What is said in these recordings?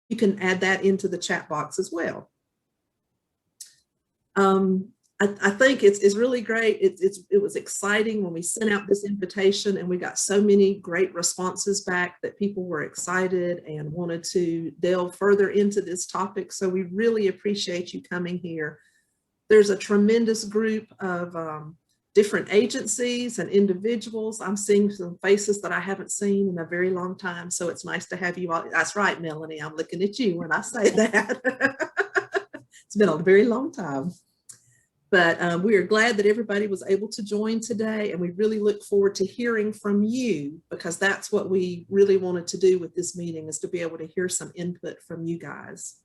you can add that into the chat box as well. I think it's really great. It was exciting when we sent out this invitation and we got so many great responses back that people were excited and wanted to delve further into this topic. So we really appreciate you coming here. There's a tremendous group of different agencies and individuals. I'm seeing some faces that I haven't seen in a very long time. So it's nice to have you all. That's right, Melanie, I'm looking at you when I say that. It's been a very long time. But we are glad that everybody was able to join today, and we really look forward to hearing from you, because that's what we really wanted to do with this meeting, is to be able to hear some input from you guys.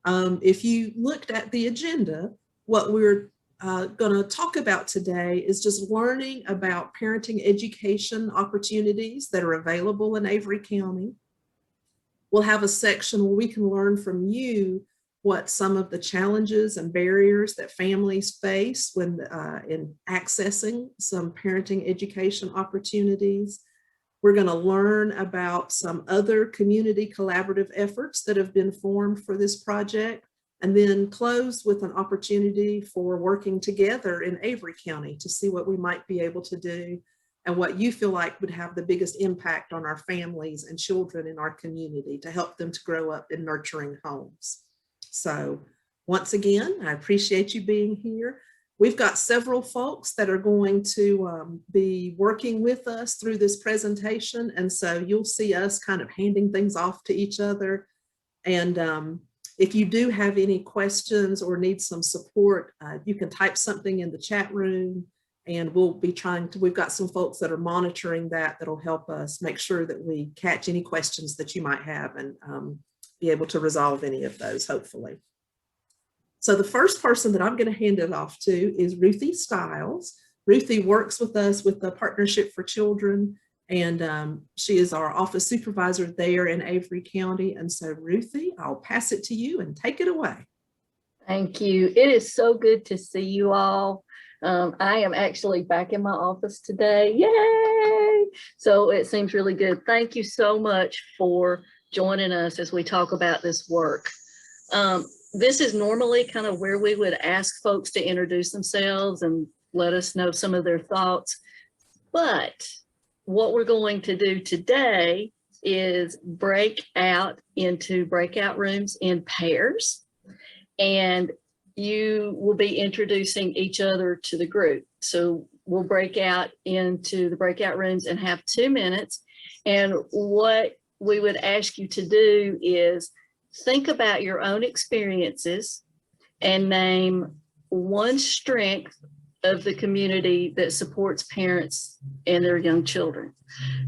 If you looked at the agenda, what we're going to talk about today is just learning about parenting education opportunities that are available in Avery County. We'll have a section where we can learn from you what some of the challenges and barriers that families face when in accessing some parenting education opportunities. We're going to learn about some other community collaborative efforts that have been formed for this project, and then close with an opportunity for working together in Avery County to see what we might be able to do and what you feel like would have the biggest impact on our families and children in our community to help them to grow up in nurturing homes. So once again, I appreciate you being here. We've got several folks that are going to be working with us through this presentation. And so you'll see us kind of handing things off to each other. And if you do have any questions or need some support, you can type something in the chat room, and we'll be we've got some folks that are monitoring that'll help us make sure that we catch any questions that you might have and be able to resolve any of those, hopefully. So the first person that I'm going to hand it off to is Ruthie Stiles. Ruthie works with us with the Partnership for Children, and she is our office supervisor there in Avery County. And so Ruthie, I'll pass it to you and take it away. Thank you. It is so good to see you all. I am actually back in my office today. Yay! So it seems really good. Thank you so much for joining us as we talk about this work. This is normally kind of where we would ask folks to introduce themselves and let us know some of their thoughts. But what we're going to do today is break out into breakout rooms in pairs, and you will be introducing each other to the group. So we'll break out into the breakout rooms and have 2 minutes. And what we would ask you to do is think about your own experiences and name one strength of the community that supports parents and their young children.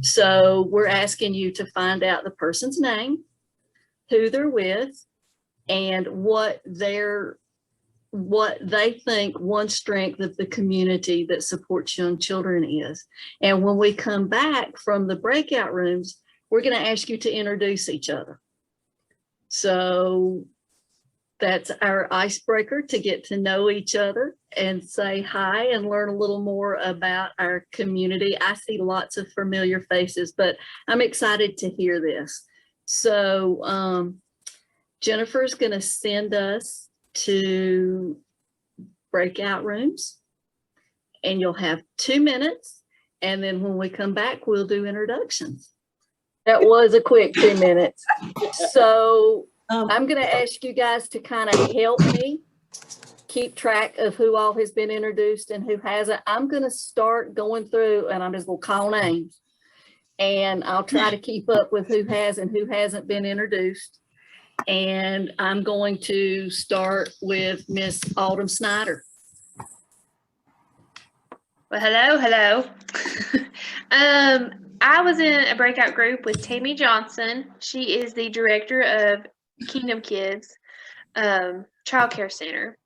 So we're asking you to find out the person's name, who they're with, and what they think one strength of the community that supports young children is. And when we come back from the breakout rooms, we're going to ask you to introduce each other. So that's our icebreaker, to get to know each other and say hi and learn a little more about our community. I see lots of familiar faces, but I'm excited to hear this. So Jennifer's going to send us to breakout rooms, and you'll have 2 minutes. And then when we come back, we'll do introductions. That was a quick 2 minutes. So I'm going to ask you guys to kind of help me keep track of who all has been introduced and who hasn't. I'm going to start going through, and I'm just going to call names, and I'll try to keep up with who has and who hasn't been introduced. And I'm going to start with Miss Autumn Snyder. Well, hello. I was in a breakout group with Tammy Johnson. She is the director of Kingdom Kids Child Care Center.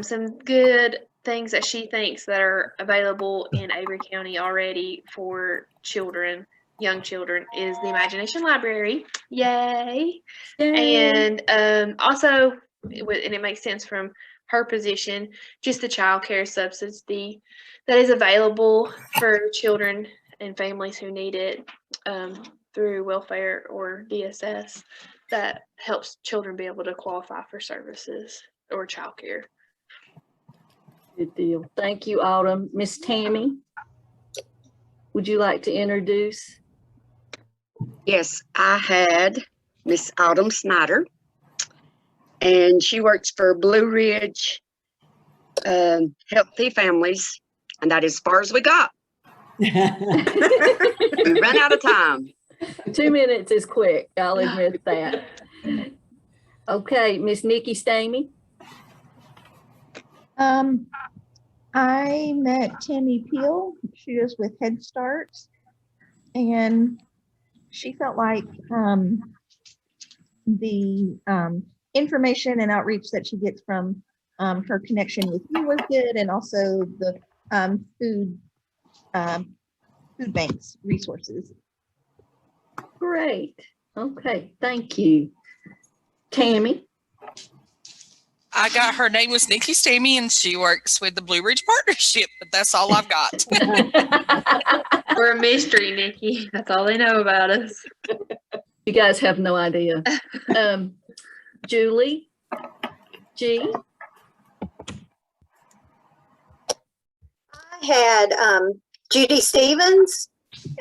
Some good things that she thinks that are available in Avery County already for children, young children, is the Imagination Library. Yay! And also, and it makes sense from her position, just the child care subsidy that is available for children and families who need it through welfare or DSS. that helps children be able to qualify for services or childcare. Good deal. Thank you, Autumn. Miss Tammy, would you like to introduce? Yes, I had Miss Autumn Snyder, and she works for Blue Ridge Healthy Families, and that is as far as we got. We ran out of time. 2 minutes is quick, I'll admit that. Okay, Miss Nikki Stamey. I met Tammy Peel. She was with Head Start, and she felt like the information and outreach that she gets from her connection with you was good, and also the food banks resources. Great. Okay, thank you. Tammy. Her name was Nikki Stamey, and she works with the Blue Ridge Partnership, but that's all I've got. We're a mystery, Nikki. That's all they know about us. You guys have no idea. Julie G. I had Judy Stevens,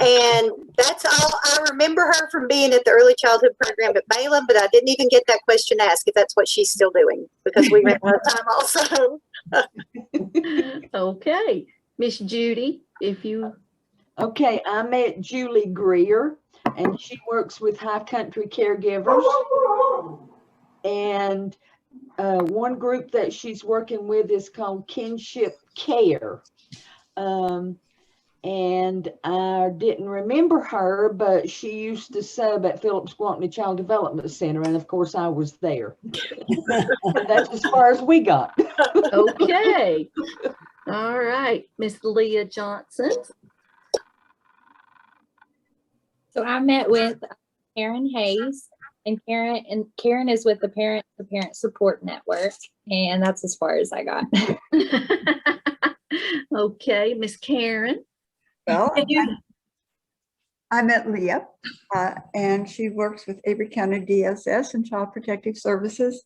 and that's all. I remember her from being at the early childhood program at Balaam, but I didn't even get that question asked if that's what she's still doing, because we ran out of time also. Okay, Miss Judy, if you. Okay, I met Julie Greer, and she works with High Country Caregivers. And one group that she's working with is called Kinship Care. And I didn't remember her, but she used to sub at Phillips Gwantney Child Development Center, and of course I was there. That's as far as we got. Okay. All right, Miss Leah Johnson. So I met with Karen Hayes, and Karen is with the Parent Support Network, and that's as far as I got. Okay, Miss Karen. Well, I met Leah, and she works with Avery County DSS and Child Protective Services.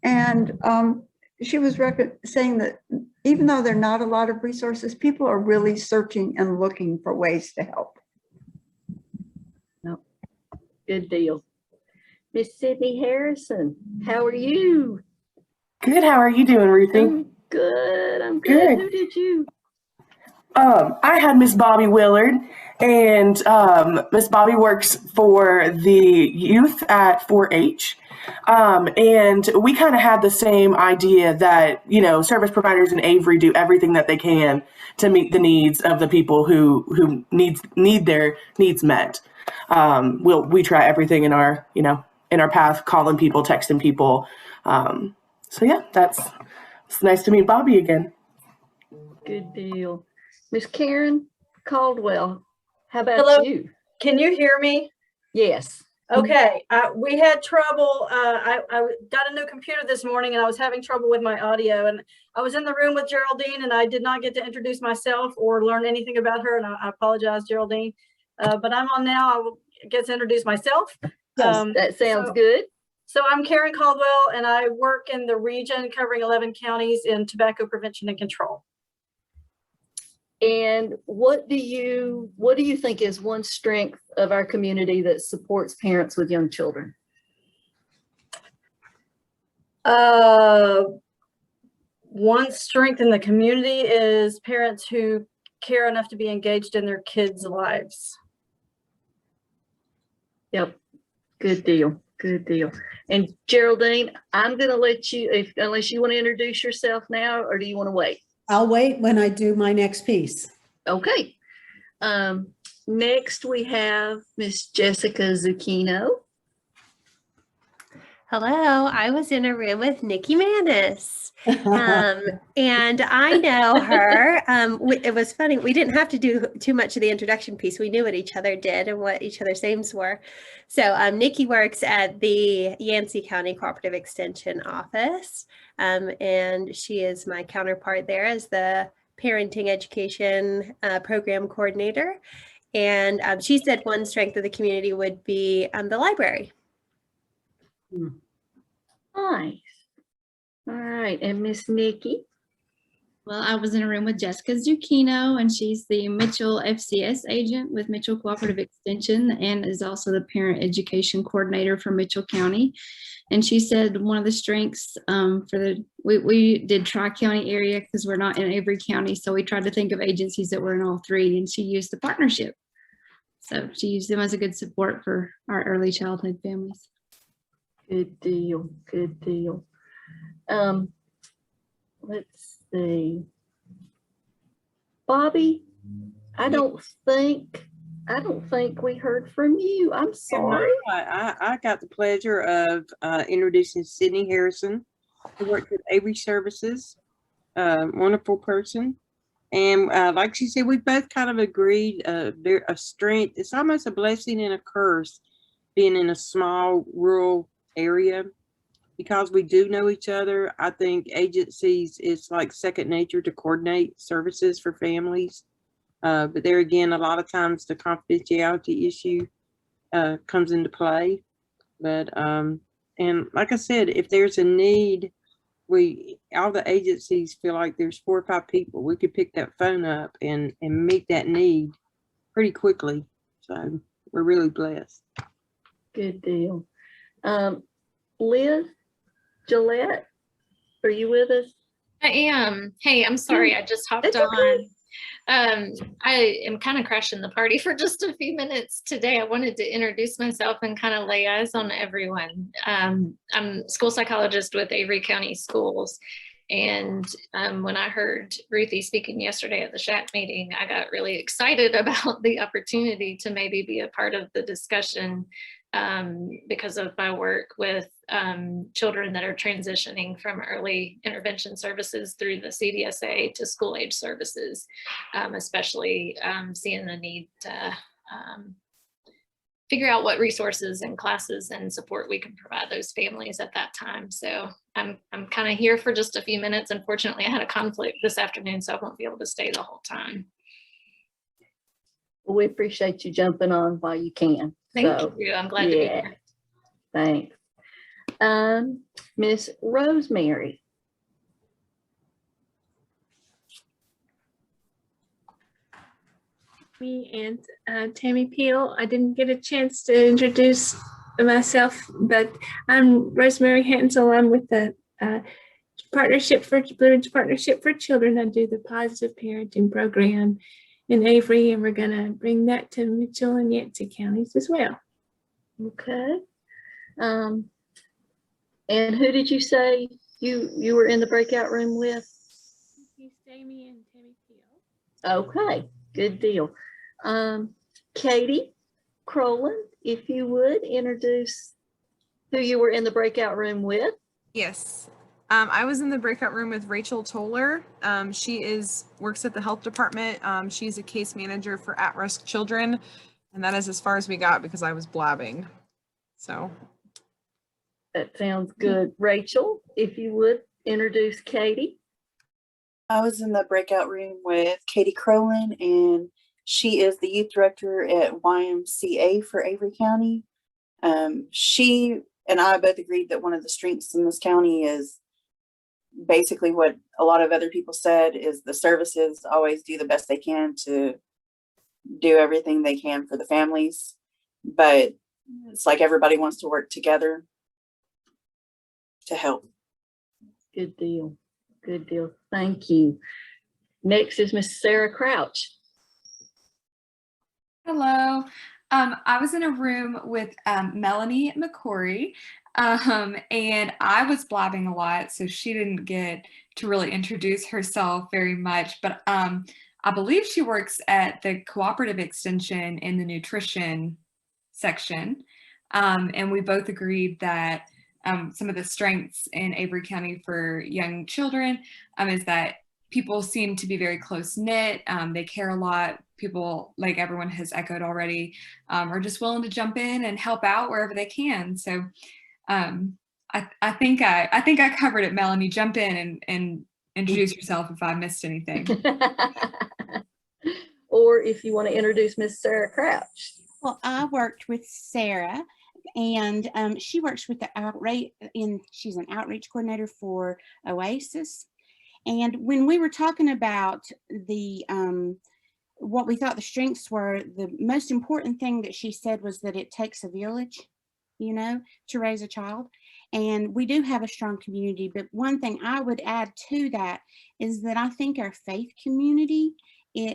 And she was saying that even though there are not a lot of resources, people are really searching and looking for ways to help. No, good deal. Miss Sydney Harrison, how are you? Good. How are you doing, Ruthie? I'm good. I'm good. Who did you? I had Miss Bobby Willard, and Miss Bobby works for the youth at 4-H. And we kind of had the same idea that, service providers in Avery do everything that they can to meet the needs of the people who need their needs met. We try everything in our path, calling people, texting people. So yeah, it's nice to meet Bobby again. Good deal. Miss Karen Caldwell, how about Hello? you? Can you hear me? Yes. Okay. We had trouble. I got a new computer this morning, and I was having trouble with my audio. And I was in the room with Geraldine, and I did not get to introduce myself or learn anything about her. And I apologize, Geraldine. But I'm on now. I will get to introduce myself. That sounds good. So I'm Karen Caldwell, and I work in the region covering 11 counties in tobacco prevention and control. And what do you think is one strength of our community that supports parents with young children? One strength in the community is parents who care enough to be engaged in their kids' lives. Yep. Good deal. Good deal. And Geraldine, I'm going to let you, unless you want to introduce yourself now, or do you want to wait? I'll wait when I do my next piece. Okay. Next we have Miss Jessica Zucchino. Hello, I was in a room with Nikki Manis, and I know her. It was funny. We didn't have to do too much of the introduction piece. We knew what each other did and what each other's names were. So Nikki works at the Yancey County Cooperative Extension Office, and she is my counterpart there as the Parenting Education Program Coordinator. And she said one strength of the community would be the library. Nice. All right, and Miss Nikki. Well, I was in a room with Jessica Zucchino, and she's the Mitchell FCS agent with Mitchell Cooperative Extension and is also the parent education coordinator for Mitchell County. And she said one of the strengths we did Tri-County area because we're not in Avery County. So we tried to think of agencies that were in all three, and she used the partnership. So she used them as a good support for our early childhood families. Good deal, good deal. Let's see. Bobby, I don't think we heard from you. I'm sorry. I got the pleasure of introducing Sydney Harrison, who worked with Avery Services. Wonderful person. And like she said, we both kind of agreed a strength. It's almost a blessing and a curse being in a small rural area. Because we do know each other, I think agencies, it's like second nature to coordinate services for families. But there again, a lot of times the confidentiality issue comes into play. But, and like I said, if there's a need, all the agencies feel like there's 4 or 5 people. We could pick that phone up and meet that need pretty quickly. So we're really blessed. Good deal. Liz Gillette, are you with us? I am. Hey, I'm sorry, I just hopped on. I am kind of crashing the party for just a few minutes today. I wanted to introduce myself and kind of lay eyes on everyone. I'm a school psychologist with Avery County Schools. And when I heard Ruthie speaking yesterday at the SHAC meeting, I got really excited about the opportunity to maybe be a part of the discussion because of my work with children that are transitioning from early intervention services through the CDSA to school age services, especially seeing the need to figure out what resources and classes and support we can provide those families at that time. So I'm kind of here for just a few minutes. Unfortunately, I had a conflict this afternoon, so I won't be able to stay the whole time. Well, we appreciate you jumping on while you can. Thank you. I'm glad to be here. Thanks. Miss Rosemary. Me and Tammy Peel. I didn't get a chance to introduce myself, but I'm Rosemary Hansel. I'm with the Partnership for Blue Ridge Partnership for Children. I do the positive parenting program in Avery, and we're going to bring that to Mitchell and Yancey counties as well. Okay. And who did you say you were in the breakout room with? Amy and Tammy Peel. Okay, good deal. Katie Crowland, if you would introduce who you were in the breakout room with. Yes. I was in the breakout room with Rachel Toller. She works at the health department. She's a case manager for at-risk children. And that is as far as we got because I was blabbing. So. That sounds good. Rachel, if you would introduce Katie. I was in the breakout room with Katie Crowland, and she is the youth director at YMCA for Avery County. She and I both agreed that one of the strengths in this county is basically what a lot of other people said is the services always do the best they can to do everything they can for the families, but it's like everybody wants to work together to help. Good deal. Good deal. Thank you. Next is Miss Sarah Crouch. Hello. I was in a room with Melanie McCory, and I was blabbing a lot, so she didn't get to really introduce herself very much, but I believe she works at the cooperative extension in the nutrition section, and we both agreed that some of the strengths in Avery County for young children is that people seem to be very close-knit. They care a lot. People, like everyone has echoed already, are just willing to jump in and help out wherever they can. So I think I covered it, Melanie. Jump in and introduce yourself if I missed anything. Or if you want to introduce Miss Sarah Crouch. Well, I worked with Sarah and she works with the outreach, she's an outreach coordinator for Oasis. And when we were talking about the what we thought the strengths were, the most important thing that she said was that it takes a village, you know, to raise a child. And we do have a strong community, but one thing I would add to that is that I think our faith community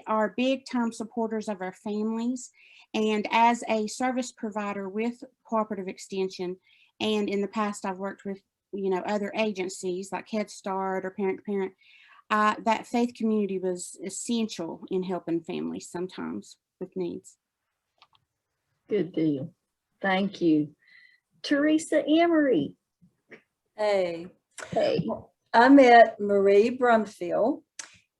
are big time supporters of our families. And as a service provider with Cooperative Extension, and in the past I've worked with, you know, other agencies like Head Start or Parent to Parent, that faith community was essential in helping families sometimes with needs. Good deal. Thank you. Teresa Emery. Hey. Hey. I met Marie Brumfield,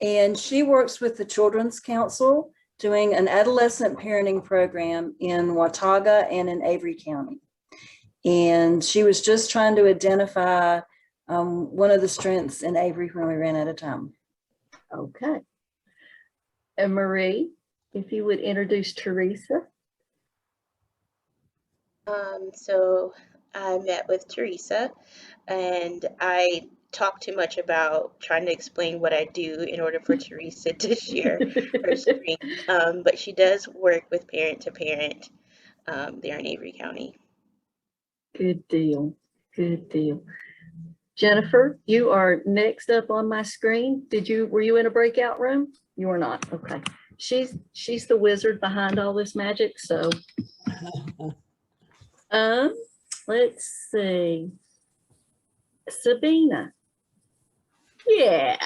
and she works with the Children's Council doing an adolescent parenting program in Watauga and in Avery County. And she was just trying to identify one of the strengths in Avery when we ran out of time. Okay. And Marie, if you would introduce Teresa. So I met with Teresa, and I talk too much about trying to explain what I do in order for Teresa to share her strength. But she does work with Parent to Parent there in Avery County. Good deal. Good deal. Jennifer, you are next up on my screen. Were you in a breakout room? You were not. Okay. She's the wizard behind all this magic. So let's see. Sabina. Yeah.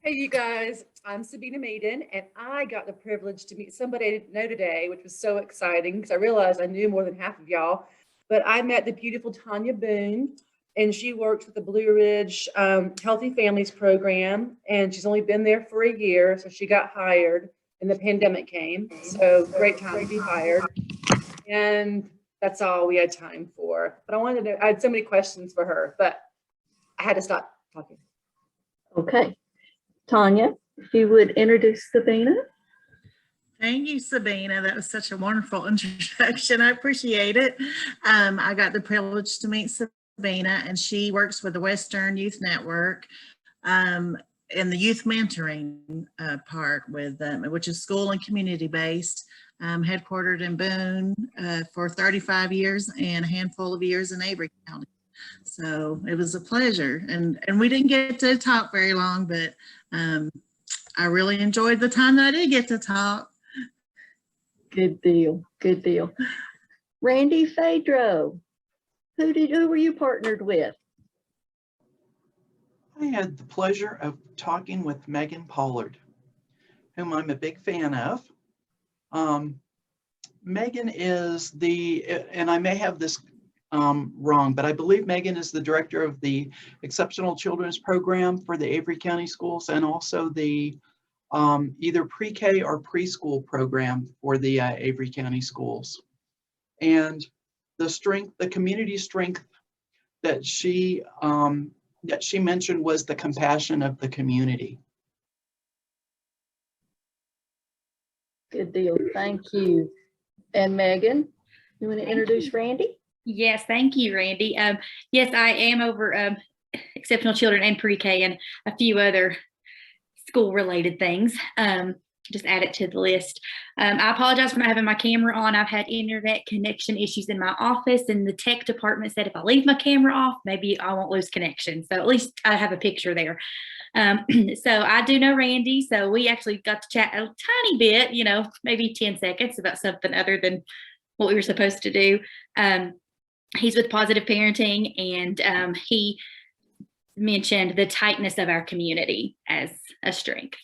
Hey, you guys, I'm Sabina Maiden, and I got the privilege to meet somebody I didn't know today, which was so exciting because I realized I knew more than half of y'all. But I met the beautiful Tanya Boone, and she works with the Blue Ridge Healthy Families Program, and she's only been there for a year, so she got hired, and the pandemic came, so great time to be hired. And that's all we had time for. But I had so many questions for her, but I had to stop talking. Okay. Tanya, if you would introduce Sabina. Thank you, Sabina. That was such a wonderful introduction. I appreciate it. I got the privilege to meet Sabina, and she works with the Western Youth Network in the youth mentoring part with them, which is school and community based, headquartered in Boone for 35 years and a handful of years in Avery County. So it was a pleasure, and we didn't get to talk very long, but I really enjoyed the time that I did get to talk. Good deal. Good deal. Randy Fedro, who were you partnered with? I had the pleasure of talking with Megan Pollard, whom I'm a big fan of. Megan is and I may have this wrong, but I believe Megan is the director of the Exceptional Children's Program for the Avery County Schools, and also the either pre-K or preschool program for the Avery County Schools. And the community strength that she mentioned was the compassion of the community. Good deal. Thank you. And Megan, you want to introduce Randy? Yes, thank you, Randy. Yes, I am over Exceptional Children and Pre-K and a few other school-related things. Just add it to the list. I apologize for not having my camera on. I've had internet connection issues in my office, and the tech department said if I leave my camera off, maybe I won't lose connection. So at least I have a picture there. So I do know Randy. So we actually got to chat a tiny bit, you know, maybe 10 seconds about something other than what we were supposed to do. He's with Positive Parenting, and he mentioned the tightness of our community as a strength.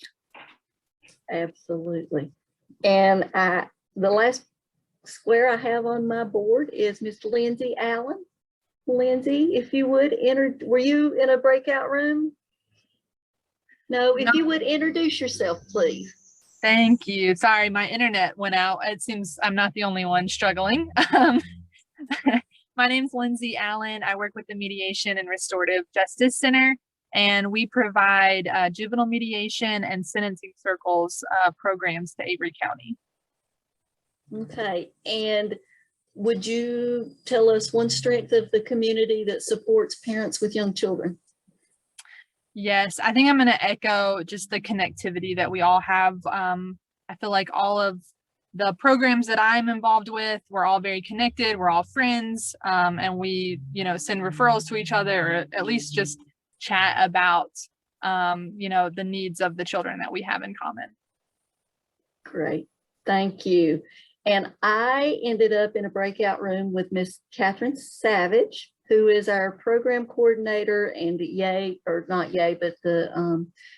Absolutely. And the last square I have on my board is Miss Lindsay Allen. Lindsay, if you would were you in a breakout room? No, if you would introduce yourself, please. Thank you. Sorry, my internet went out. It seems I'm not the only one struggling. My name's Lindsay Allen. I work with the Mediation and Restorative Justice Center, and we provide juvenile mediation and sentencing circles programs to Avery County. Okay, and would you tell us one strength of the community that supports parents with young children? Yes, I think I'm going to echo just the connectivity that we all have. I feel like all of the programs that I'm involved with, we're all very connected. We're all friends, and we, send referrals to each other, or at least just chat about, the needs of the children that we have in common. Great, thank you. And I ended up in a breakout room with Miss Catherine Savage, who is our program coordinator and the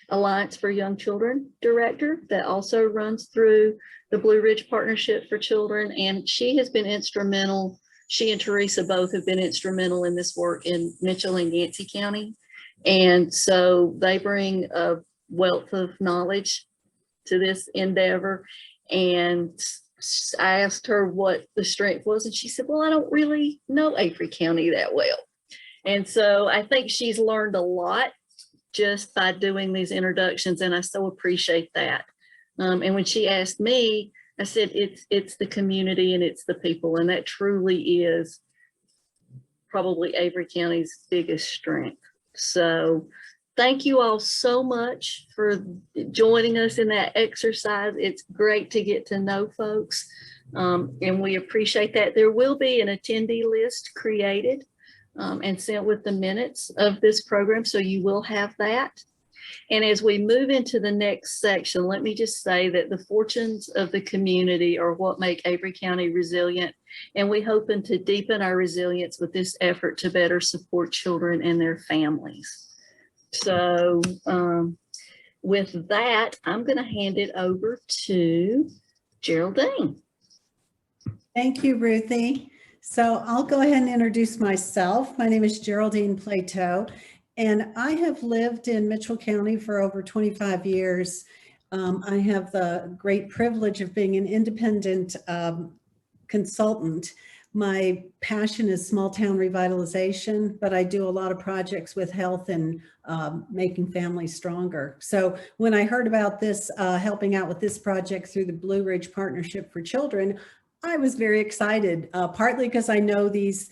Alliance for Young Children director that also runs through the Blue Ridge Partnership for Children. And she has been instrumental. She and Teresa both have been instrumental in this work in Mitchell and Yancey County. And so they bring a wealth of knowledge to this endeavor. And I asked her what the strength was, and she said, well, I don't really know Avery County that well. And so I think she's learned a lot just by doing these introductions, and I so appreciate that. And when she asked me, I said, it's the community and it's the people, and that truly is probably Avery County's biggest strength. So thank you all so much for joining us in that exercise. It's great to get to know folks, and we appreciate that. There will be an attendee list created and sent with the minutes of this program, so you will have that. And as we move into the next section, let me just say that the fortunes of the community are what make Avery County resilient, and we hoping to deepen our resilience with this effort to better support children and their families. So with that, I'm going to hand it over to Geraldine. Thank you, Ruthie. So I'll go ahead and introduce myself. My name is Geraldine Plateau, and I have lived in Mitchell County for over 25 years. I have the great privilege of being an independent consultant. My passion is small town revitalization, but I do a lot of projects with health and making families stronger. So when I heard about this, helping out with this project through the Blue Ridge Partnership for Children, I was very excited, partly because I know these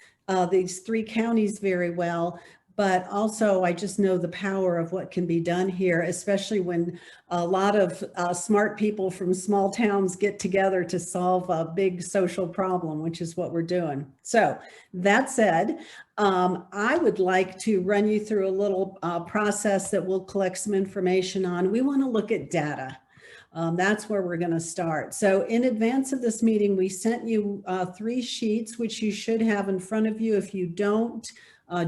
three counties very well, but also I just know the power of what can be done here, especially when a lot of smart people from small towns get together to solve a big social problem, which is what we're doing. So that said, I would like to run you through a little process that we'll collect some information on. We want to look at data. That's where we're going to start. So in advance of this meeting, we sent you 3 sheets, which you should have in front of you. If you don't,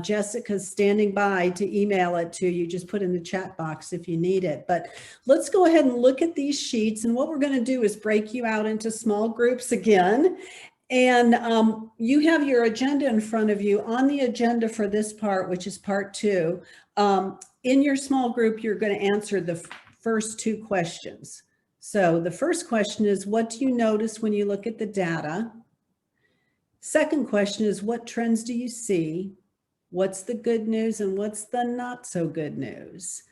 Jessica's standing by to email it to you. Just put in the chat box if you need it. But let's go ahead and look at these sheets. And what we're going to do is break you out into small groups again. And you have your agenda in front of you. On the agenda for this part, which is part 2, in your small group, you're going to answer the first 2 questions. So the first question is, what do you notice when you look at the data? Second question is, what trends do you see? What's the good news and what's the not so good news?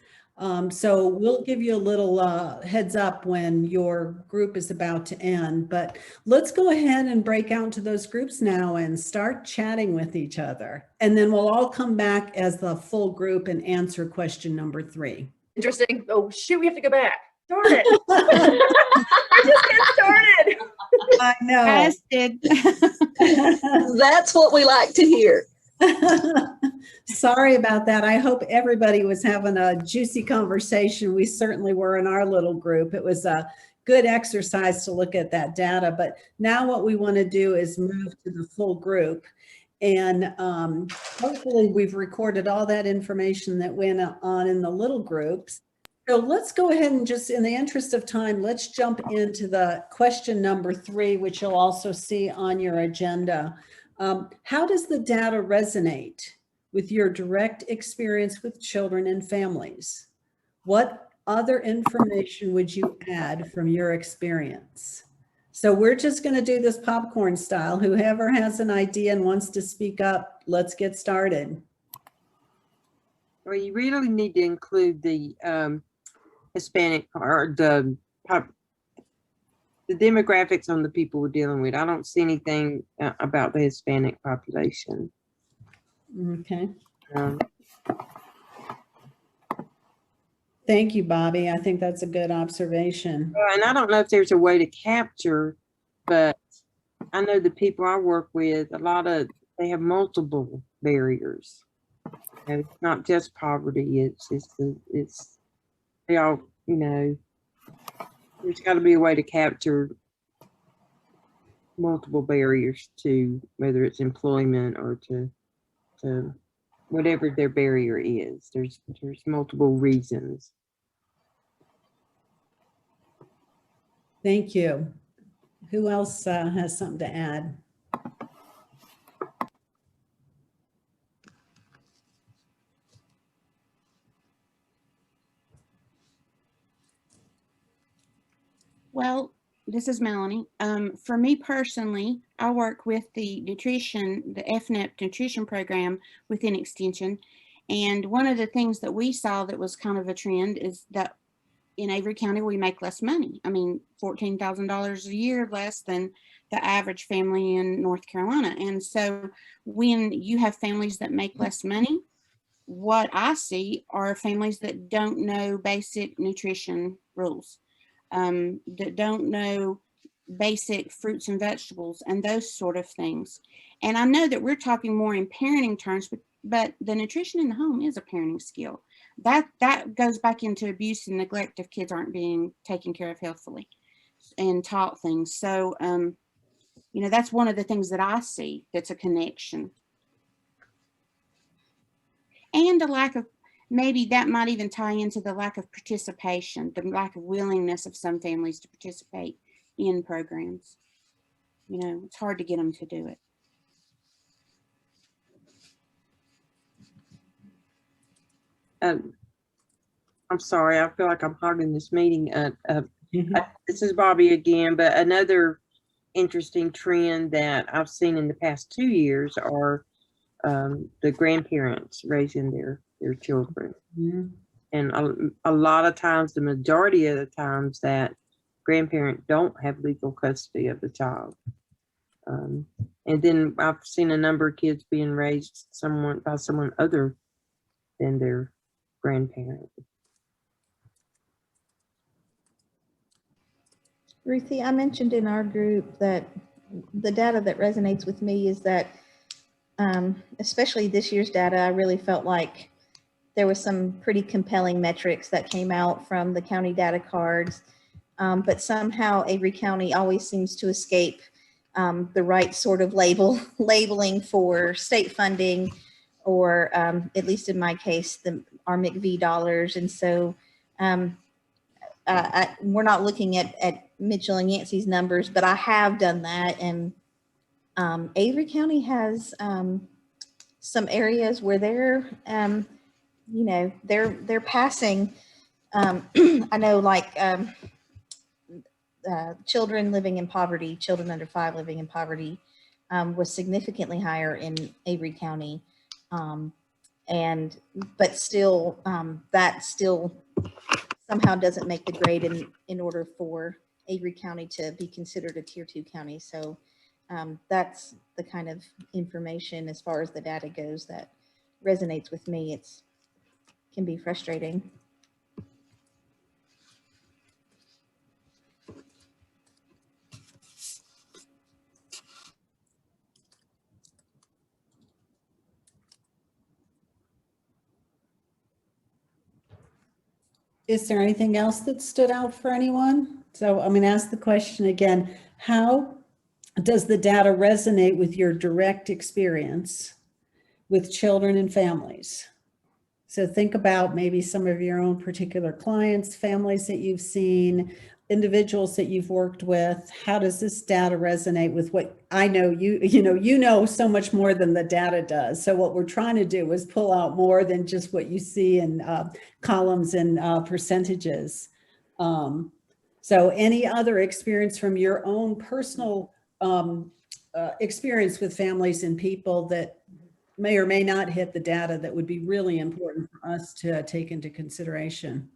So we'll give you a little heads up when your group is about to end, but let's go ahead and break out into those groups now and start chatting with each other. And then we'll all come back as the full group and answer question number 3. Interesting. Oh, shoot, we have to go back. Darn it. I just get started. I know. That's what we like to hear. Sorry about that. I hope everybody was having a juicy conversation. We certainly were in our little group. It was a good exercise to look at that data. But now what we want to do is move to the full group. And hopefully we've recorded all that information that went on in the little groups. So let's go ahead and just, in the interest of time, let's jump into the question number 3, which you'll also see on your agenda. How does the data resonate with your direct experience with children and families? What other information would you add from your experience? So we're just going to do this popcorn style. Whoever has an idea and wants to speak up, let's get started. Well, you really need to include the Hispanic or the the demographics on the people we're dealing with. I don't see anything about the Hispanic population. Okay. Um, Thank you, Bobby. I think that's a good observation. and I don't know if there's a way to capture, but I know the people I work with, they have multiple barriers. It's not just poverty. It's they all, there's got to be a way to capture multiple barriers to whether it's employment or to whatever their barrier is. There's multiple reasons. Thank you. Who else has something to add? Well, this is Melanie. For me personally, I work with the FNEP nutrition program within Extension. And one of the things that we saw that was kind of a trend is that in Avery County, we make less money. I mean, $14,000 a year less than the average family in North Carolina. And so when you have families that make less money, what I see are families that don't know basic nutrition rules, that don't know basic fruits and vegetables and those sort of things. And I know that we're talking more in parenting terms, but the nutrition in the home is a parenting skill. That goes back into abuse and neglect if kids aren't being taken care of healthfully and taught things. So, that's one of the things that I see that's a connection. And the lack of, maybe that might even tie into the lack of participation, the lack of willingness of some families to participate in programs. It's hard to get them to do it. I'm sorry, I feel like I'm hogging this meeting. This is Bobby again, but another interesting trend that I've seen in the past 2 years are the grandparents raising their children. Mm-hmm. And a lot of times, the majority of the times, that grandparent don't have legal custody of the child. And then I've seen a number of kids being raised by someone other than their grandparent. Ruthie, I mentioned in our group that the data that resonates with me is that, especially this year's data, I really felt like there was some pretty compelling metrics that came out from the county data cards, but somehow Avery County always seems to escape the right sort of labeling for state funding, or at least in my case, our McV dollars. And so we're not looking at Mitchell and Yancey's numbers, but I have done that. And Avery County has some areas where they're passing. I know, like children living in poverty, children under 5 living in poverty, was significantly higher in Avery County. But still, that still somehow doesn't make the grade in order for Avery County to be considered a tier 2 county. So that's the kind of information, as far as the data goes, that resonates with me. It can be frustrating. Is there anything else that stood out for anyone? So I'm going to ask the question again. How does the data resonate with your direct experience with children and families? So think about maybe some of your own particular clients, families that you've seen, individuals that you've worked with. How does this data resonate with what I know? You know so much more than the data does. So what we're trying to do is pull out more than just what you see in columns and percentages. So any other experience from your own personal experience with families and people that may or may not hit the data that would be really important for us to take into consideration?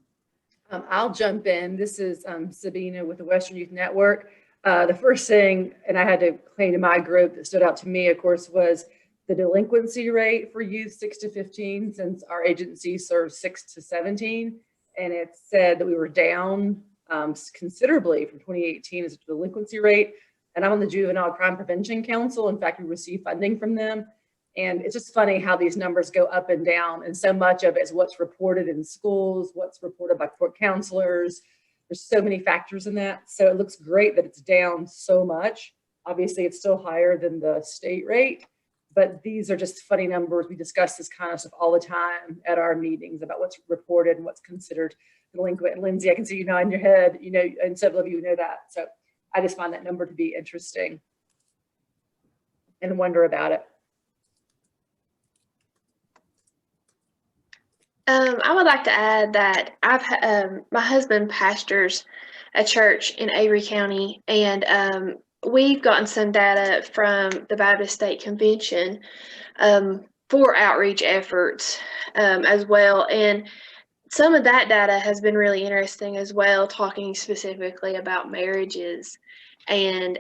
I'll jump in. This is Sabina with the Western Youth Network. The first thing, and I had to claim to my group that stood out to me, of course, was the delinquency rate for youth 6 to 15, since our agency serves 6 to 17. And it said that we were down considerably from 2018 as a delinquency rate. And I'm on the Juvenile Crime Prevention Council. In fact, we receive funding from them. And it's just funny how these numbers go up and down. And so much of it is what's reported in schools, what's reported by court counselors. There's so many factors in that. So it looks great that it's down so much. Obviously, it's still higher than the state rate, but these are just funny numbers. We discuss this kind of stuff all the time at our meetings about what's reported and what's considered delinquent. And Lindsay, I can see you nodding your head, you know, and several of you know that. So I just find that number to be interesting and wonder about it. I would like to add that my husband pastors a church in Avery County, and we've gotten some data from the Baptist State Convention for outreach efforts as well. And some of that data has been really interesting as well, talking specifically about marriages and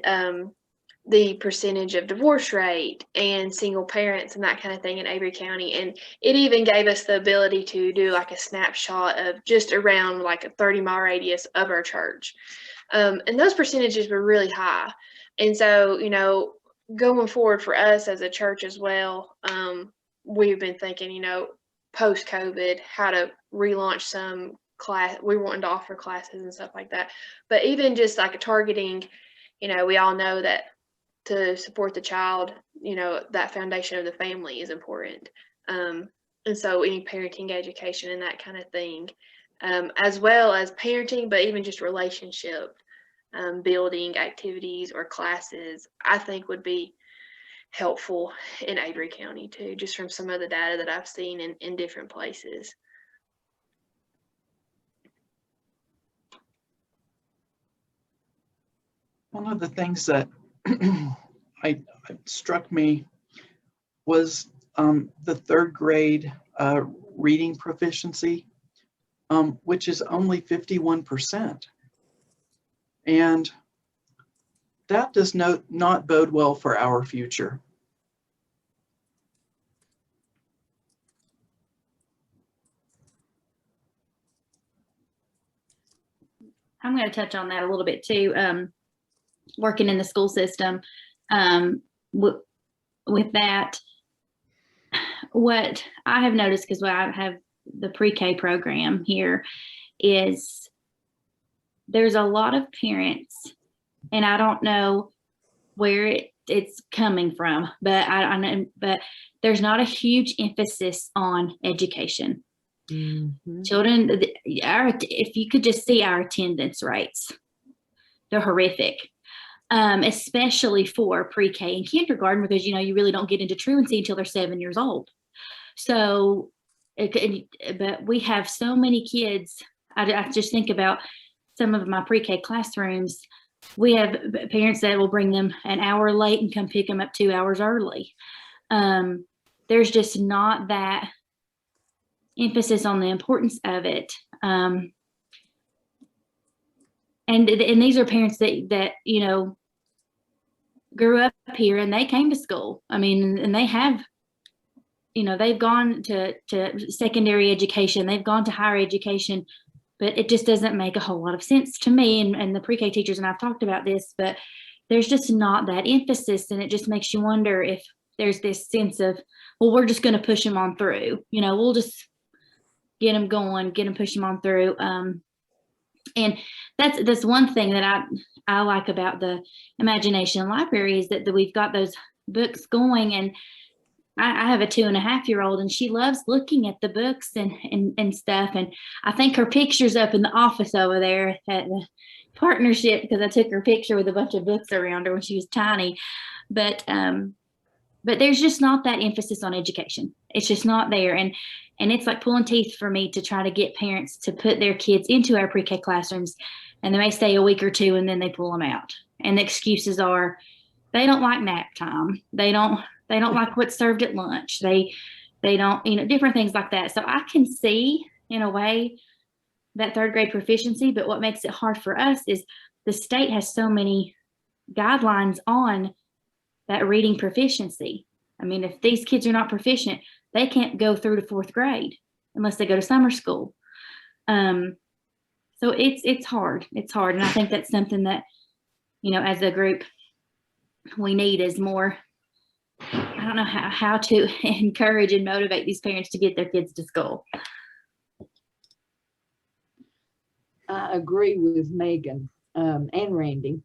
the percentage of divorce rate and single parents and that kind of thing in Avery County. And it even gave us the ability to do like a snapshot of just around like a 30-mile radius of our church. And those percentages were really high. And so, you know, going forward for us as a church as well, we've been thinking, you know, post-COVID, how to relaunch some class. We wanted to offer classes and stuff like that. But even just like targeting, you know, we all know that to support the child, you know, that foundation of the family is important. And so any parenting education and that kind of thing, as well as parenting, but even just relationship building activities or classes, I think would be helpful in Avery County too, just from some of the data that I've seen in different places. One of the things that struck me was the third grade reading proficiency, which is only 51%. And that does not bode well for our future. I'm going to touch on that a little bit too. Working in the school system, with that, what I have noticed, because I have the pre-K program here, is there's a lot of parents, and I don't know where it's coming from, but I know, but there's not a huge emphasis on education. Mm-hmm. Children, if you could just see our attendance rates, they're horrific. Especially for pre-K and kindergarten, because, you know, you really don't get into truancy until they're 7 years old. So, but we have so many kids. I just think about some of my pre-K classrooms. We have parents that will bring them an hour late and come pick them up 2 hours early. There's just not that emphasis on the importance of it. And these are parents that you know, grew up here and they came to school. I mean, and they have, you know, they've gone to secondary education, they've gone to higher education, but it just doesn't make a whole lot of sense to me. And the pre-K teachers and I've talked about this, but there's just not that emphasis, and it just makes you wonder if there's this sense of, well, we're just going to push them on through. You know, we'll just get them going, push them on through. And that's one thing that I like about the Imagination Library, is that we've got those books going. And I have a 2.5-year-old, and she loves looking at the books and stuff. And I think her picture's up in the office over there at the partnership, because I took her picture with a bunch of books around her when she was tiny. But there's just not that emphasis on education. It's just not there. And it's like pulling teeth for me to try to get parents to put their kids into our pre-K classrooms, and they may stay a week or two and then they pull them out. And the excuses are, they don't like nap time. They don't like what's served at lunch. They don't, you know, different things like that. So I can see, in a way, that third grade proficiency, but what makes it hard for us is the state has so many guidelines on that reading proficiency. I mean, if these kids are not proficient, they can't go through to 4th grade unless they go to summer school. So it's hard. It's hard. And I think that's something that, you know, as a group, we need is more, I don't know how to encourage and motivate these parents to get their kids to school. I agree with Megan and Randy.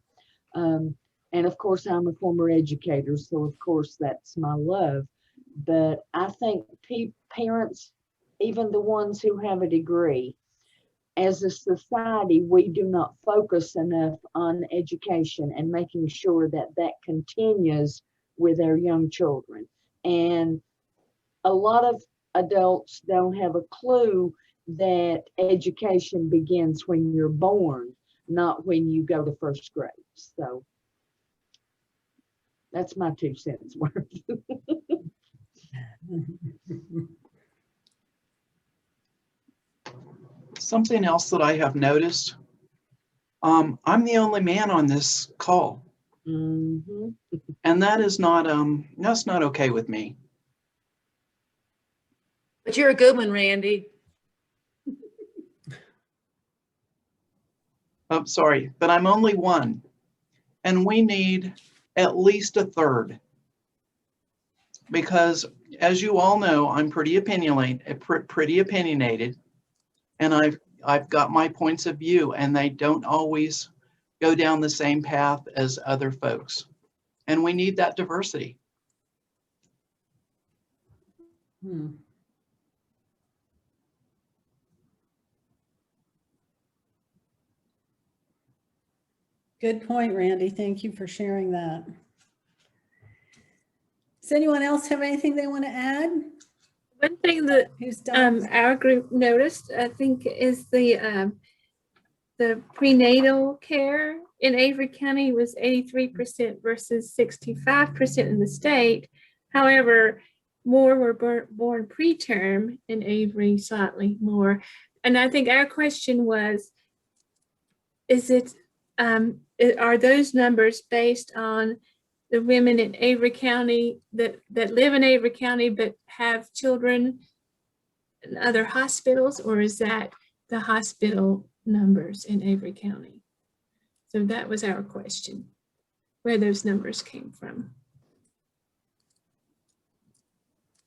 And of course, I'm a former educator, so of course that's my love. But I think parents, even the ones who have a degree, as a society, we do not focus enough on education and making sure that that continues with our young children. And a lot of adults don't have a clue that education begins when you're born, not when you go to 1st grade. So that's my 2 cents worth. Something else that I have noticed, I'm the only man on this call. Mm-hmm. And that is not, that's not okay with me. But you're a good one, Randy. I'm sorry, but I'm only one. And we need at least a third. Because as you all know, I'm pretty opinionated, and I've got my points of view, and they don't always go down the same path as other folks. And we need that diversity. Good point, Randy. Thank you for sharing that. Does anyone else have anything they want to add? One thing that our group noticed, I think, is the prenatal care in Avery County was 83% versus 65% in the state. However, more were born preterm in Avery, slightly more. And I think our question was, are those numbers based on the women in Avery County that live in Avery County but have children in other hospitals, or is that the hospital numbers in Avery County? So that was our question, where those numbers came from.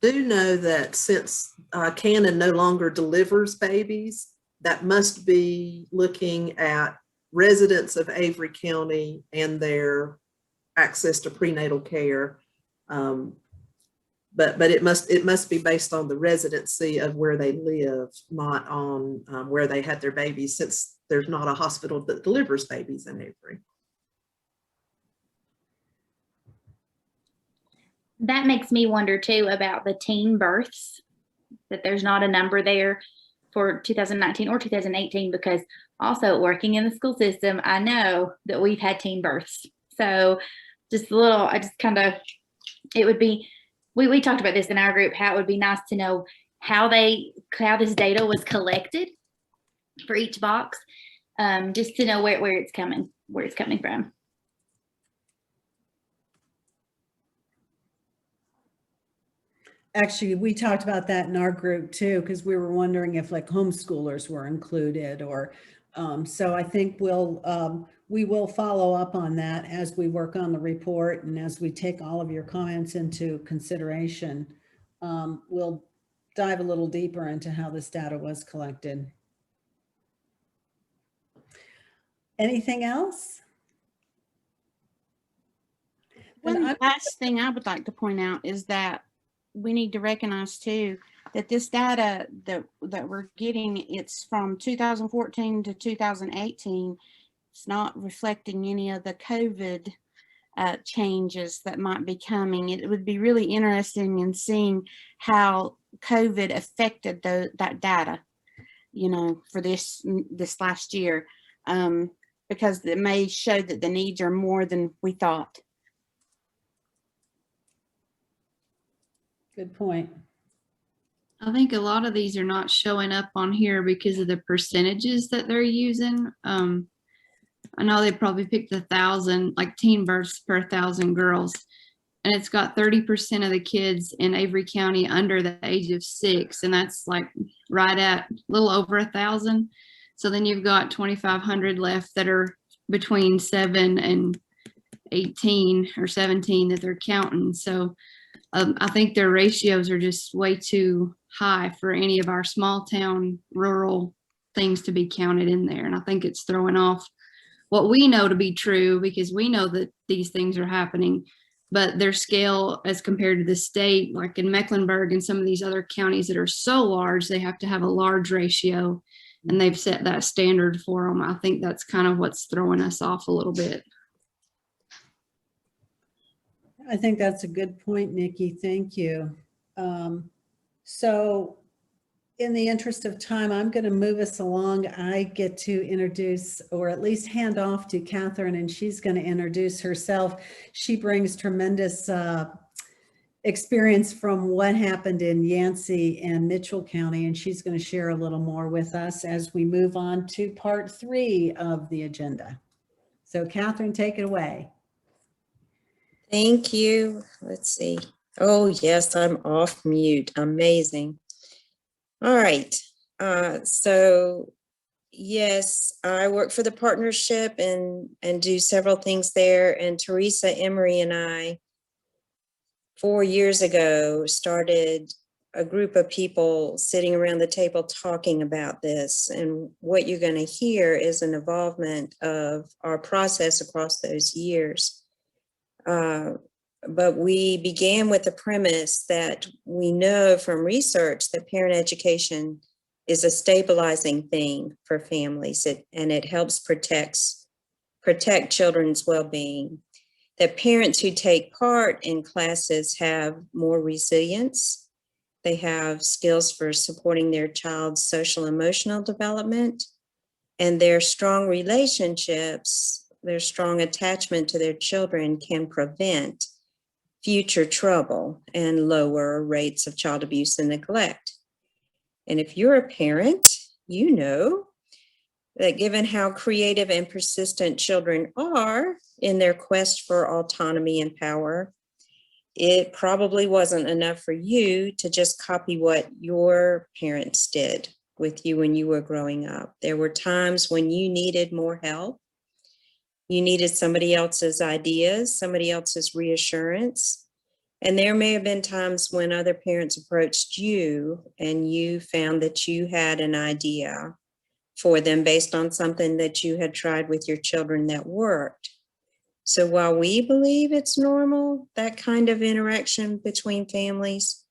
Do know that since Canon no longer delivers babies, that must be looking at residents of Avery County and their access to prenatal care. But it must be based on the residency of where they live, not on where they had their babies, since there's not a hospital that delivers babies in Avery. That makes me wonder too about the teen births, that there's not a number there for 2019 or 2018, because also working in the school system, I know that we've had teen births. So just a little, I just kind of, it would be, we talked about this in our group, how it would be nice to know how this data was collected for each box, just to know where it's coming from. Actually, we talked about that in our group too, because we were wondering if like homeschoolers were included, or so I think we will follow up on that as we work on the report, and as we take all of your comments into consideration. We'll dive a little deeper into how this data was collected. Anything else? One last thing I would like to point out is that we need to recognize too that this data that we're getting, it's from 2014 to 2018. It's not reflecting any of the COVID changes that might be coming. It would be really interesting in seeing how COVID affected that data, you know, for this last year, because it may show that the needs are more than we thought. Good point. I think a lot of these are not showing up on here because of the percentages that they're using. I know they probably picked 1,000, like teen births per 1,000 girls. And it's got 30% of the kids in Avery County under the age of 6. And that's like right at a little over 1,000. So then you've got 2,500 left that are between 7 and 18 or 17 that they're counting. So I think their ratios are just way too high for any of our small town rural things to be counted in there. And I think it's throwing off what we know to be true, because we know that these things are happening, but their scale as compared to the state, like in Mecklenburg and some of these other counties that are so large, they have to have a large ratio, and they've set that standard for them. I think that's kind of what's throwing us off a little bit. I think that's a good point, Nikki. Thank you. So in the interest of time, I'm going to move us along. I get to introduce, or at least hand off to Catherine, and she's going to introduce herself. She brings tremendous experience from what happened in Yancey and Mitchell County, and she's going to share a little more with us as we move on to part 3 of the agenda. So Catherine, take it away. Thank you. Let's see. Oh, yes, I'm off mute. Amazing. All right. So yes, I work for the partnership and do several things there. And Teresa Emery and I, 4 years ago, started a group of people sitting around the table talking about this. And what you're going to hear is an involvement of our process across those years. But we began with the premise that we know from research that parent education is a stabilizing thing for families, and it helps protect children's well-being. That parents who take part in classes have more resilience. They have skills for supporting their child's social emotional development, and their strong relationships, their strong attachment to their children can prevent future trouble and lower rates of child abuse and neglect. And if you're a parent, you know that given how creative and persistent children are in their quest for autonomy and power, it probably wasn't enough for you to just copy what your parents did with you when you were growing up. There were times when you needed more help. You needed somebody else's ideas, somebody else's reassurance. And there may have been times when other parents approached you and you found that you had an idea for them based on something that you had tried with your children that worked. So while we believe it's normal, that kind of interaction between families,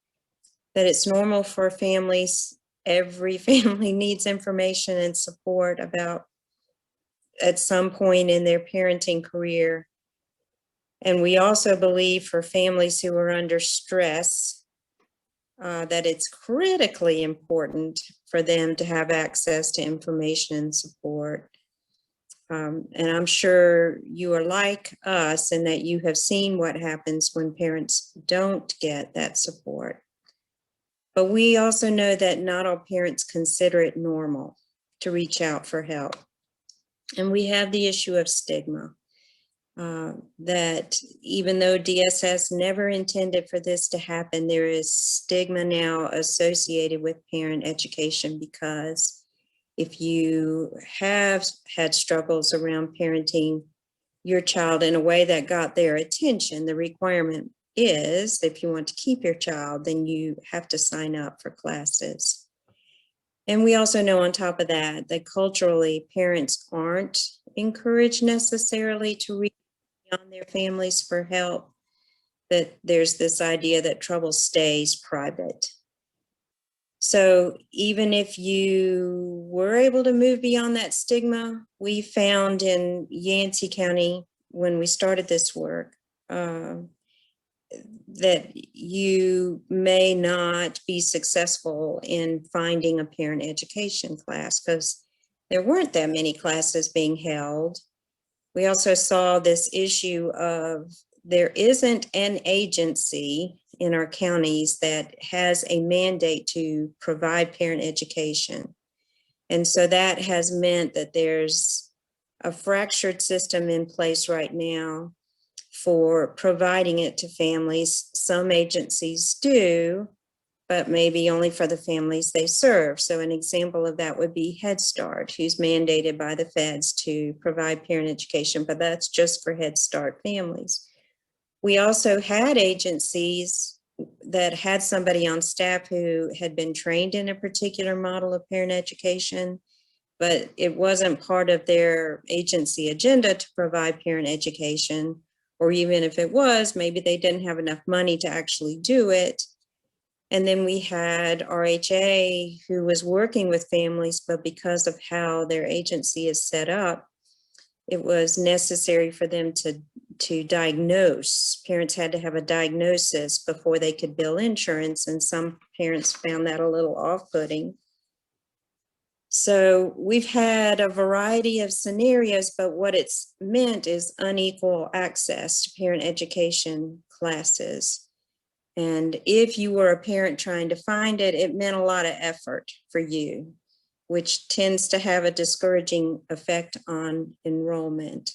that it's normal for families, every family needs information and support about at some point in their parenting career. And we also believe for families who are under stress, that it's critically important for them to have access to information and support. And I'm sure you are like us in that you have seen what happens when parents don't get that support. But we also know that not all parents consider it normal to reach out for help. And we have the issue of stigma, that even though DSS never intended for this to happen, there is stigma now associated with parent education, because if you have had struggles around parenting your child in a way that got their attention, the requirement is, if you want to keep your child, then you have to sign up for classes. And we also know on top of that, that culturally parents aren't encouraged necessarily to reach beyond their families for help, that there's this idea that trouble stays private. So even if you were able to move beyond that stigma, we found in Yancey County when we started this work, that you may not be successful in finding a parent education class because there weren't that many classes being held. We also saw this issue of there isn't an agency in our counties that has a mandate to provide parent education. And so that has meant that there's a fractured system in place right now for providing it to families. Some agencies do, but maybe only for the families they serve. So an example of that would be Head Start, who's mandated by the feds to provide parent education, but that's just for Head Start families. We also had agencies that had somebody on staff who had been trained in a particular model of parent education, but it wasn't part of their agency agenda to provide parent education, or even if it was, maybe they didn't have enough money to actually do it. And then we had RHA who was working with families, but because of how their agency is set up, it was necessary for them to diagnose. Parents had to have a diagnosis before they could bill insurance, and some parents found that a little off-putting. So we've had a variety of scenarios, but what it's meant is unequal access to parent education classes. And if you were a parent trying to find it, it meant a lot of effort for you, which tends to have a discouraging effect on enrollment.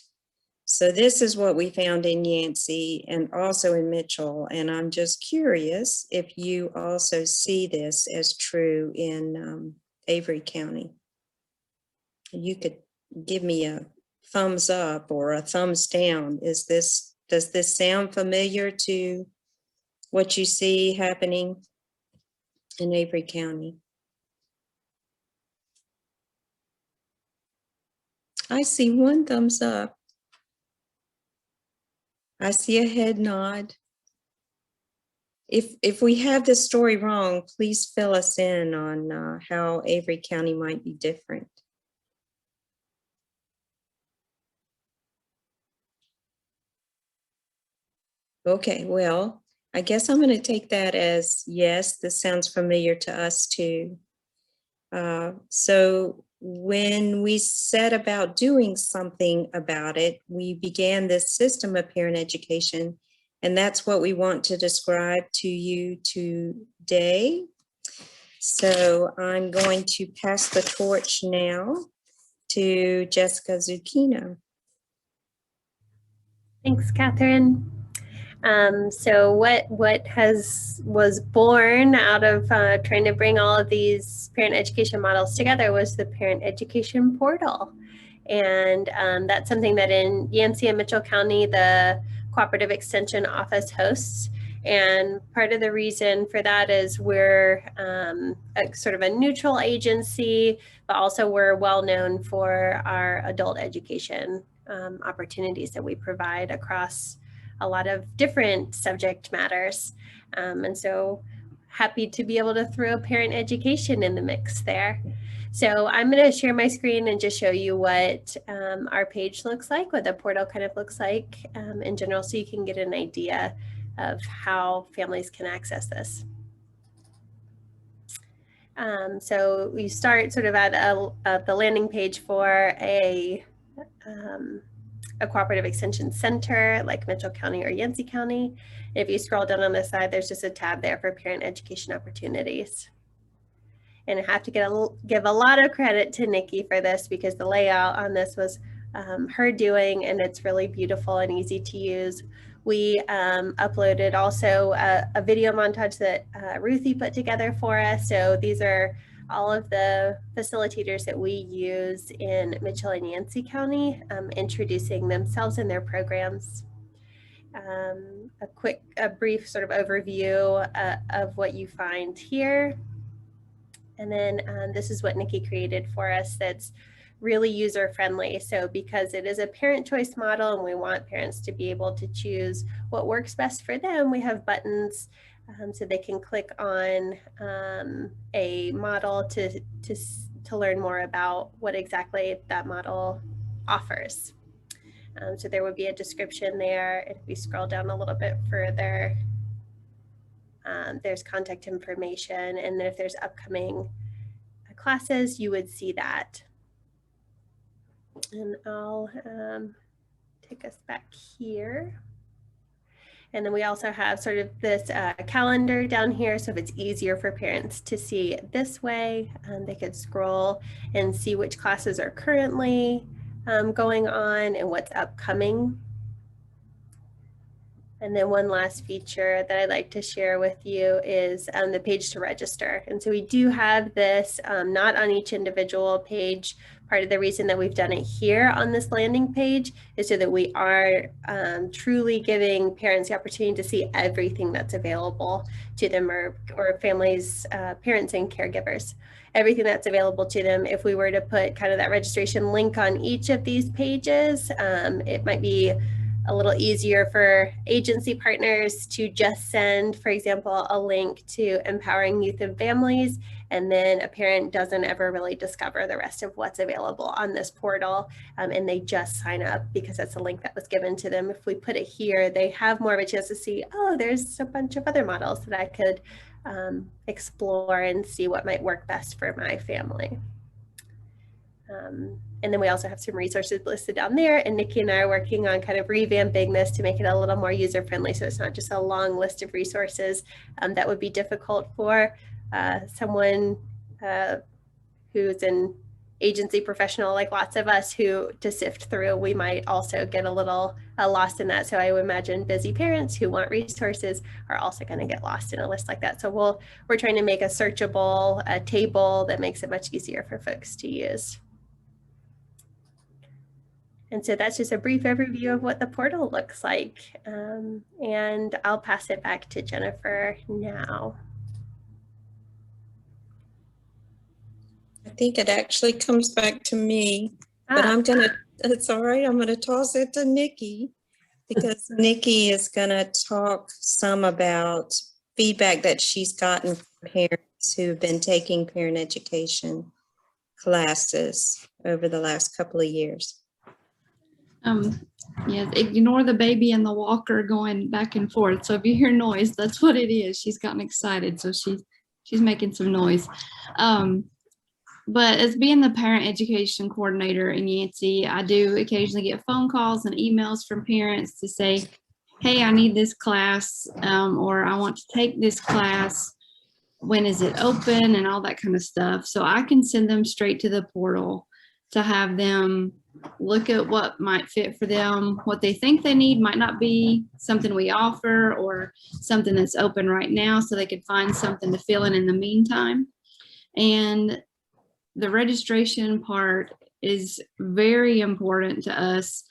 So this is what we found in Yancey and also in Mitchell. And I'm just curious if you also see this as true in Avery County. You could give me a thumbs up or a thumbs down. Does this sound familiar to what you see happening in Avery County? I see one thumbs up. I see a head nod. If we have this story wrong, please fill us in on how Avery County might be different. Okay, well, I guess I'm going to take that as yes, this sounds familiar to us too. So when we set about doing something about it, we began this system of parent education, and that's what we want to describe to you today. So I'm going to pass the torch now to Jessica Zucchino. Thanks, Catherine. So what was born out of trying to bring all of these parent education models together was the Parent Education Portal. And that's something that in Yancey and Mitchell County, the Cooperative Extension Office hosts. And part of the reason for that is we're sort of a neutral agency, but also we're well known for our adult education opportunities that we provide across a lot of different subject matters. And so happy to be able to throw parent education in the mix there. So I'm going to share my screen and just show you what our page looks like, what the portal kind of looks like in general, so you can get an idea of how families can access this. So we start sort of at the landing page for a cooperative extension center like Mitchell County or Yancey County. If you scroll down on the side, there's just a tab there for parent education opportunities. And I have to give a lot of credit to Nikki for this, because the layout on this was her doing, and it's really beautiful and easy to use. We uploaded also a video montage that Ruthie put together for us. So these are all of the facilitators that we use in Mitchell and Yancey County, introducing themselves and their programs. A brief sort of overview of what you find here. And then this is what Nikki created for us that's really user friendly. So because it is a parent choice model and we want parents to be able to choose what works best for them, we have buttons so they can click on a model to learn more about what exactly that model offers. So there would be a description there. If we scroll down a little bit further, there's contact information, and then if there's upcoming classes, you would see that. And I'll take us back here. And then we also have sort of this calendar down here. So if it's easier for parents to see it this way, they could scroll and see which classes are currently going on and what's upcoming. And then one last feature that I'd like to share with you is the page to register. And so we do have this not on each individual page. Part of the reason that we've done it here on this landing page is so that we are truly giving parents the opportunity to see everything that's available to them, or families, parents and caregivers, everything that's available to them. If we were to put kind of that registration link on each of these pages, it might be a little easier for agency partners to just send, for example, a link to Empowering Youth and Families, and then a parent doesn't ever really discover the rest of what's available on this portal, and they just sign up because that's a link that was given to them. If we put it here, they have more of a chance to see, oh, there's a bunch of other models that I could explore and see what might work best for my family. And then we also have some resources listed down there, and Nikki and I are working on kind of revamping this to make it a little more user-friendly, so it's not just a long list of resources that would be difficult for someone who's an agency professional like lots of us who to sift through. We might also get a little lost in that, so I would imagine busy parents who want resources are also going to get lost in a list like that. So we're trying to make a searchable table that makes it much easier for folks to use. And so that's just a brief overview of what the portal looks like. And I'll pass it back to Jennifer now. I think it actually comes back to me, but it's all right. I'm gonna toss it to Nikki because Nikki is gonna talk some about feedback that she's gotten from parents who've been taking parent education classes over the last couple of years. Yeah, ignore the baby and the walker going back and forth. So if you hear noise, that's what it is. She's gotten excited, so she's making some noise. But as being the parent education coordinator in Yancey, I do occasionally get phone calls and emails from parents to say, hey, I need this class, or I want to take this class. When is it open, and all that kind of stuff. So I can send them straight to the portal to have them look at what might fit for them. What they think they need might not be something we offer or something that's open right now, so they could find something to fill in the meantime. And the registration part is very important to us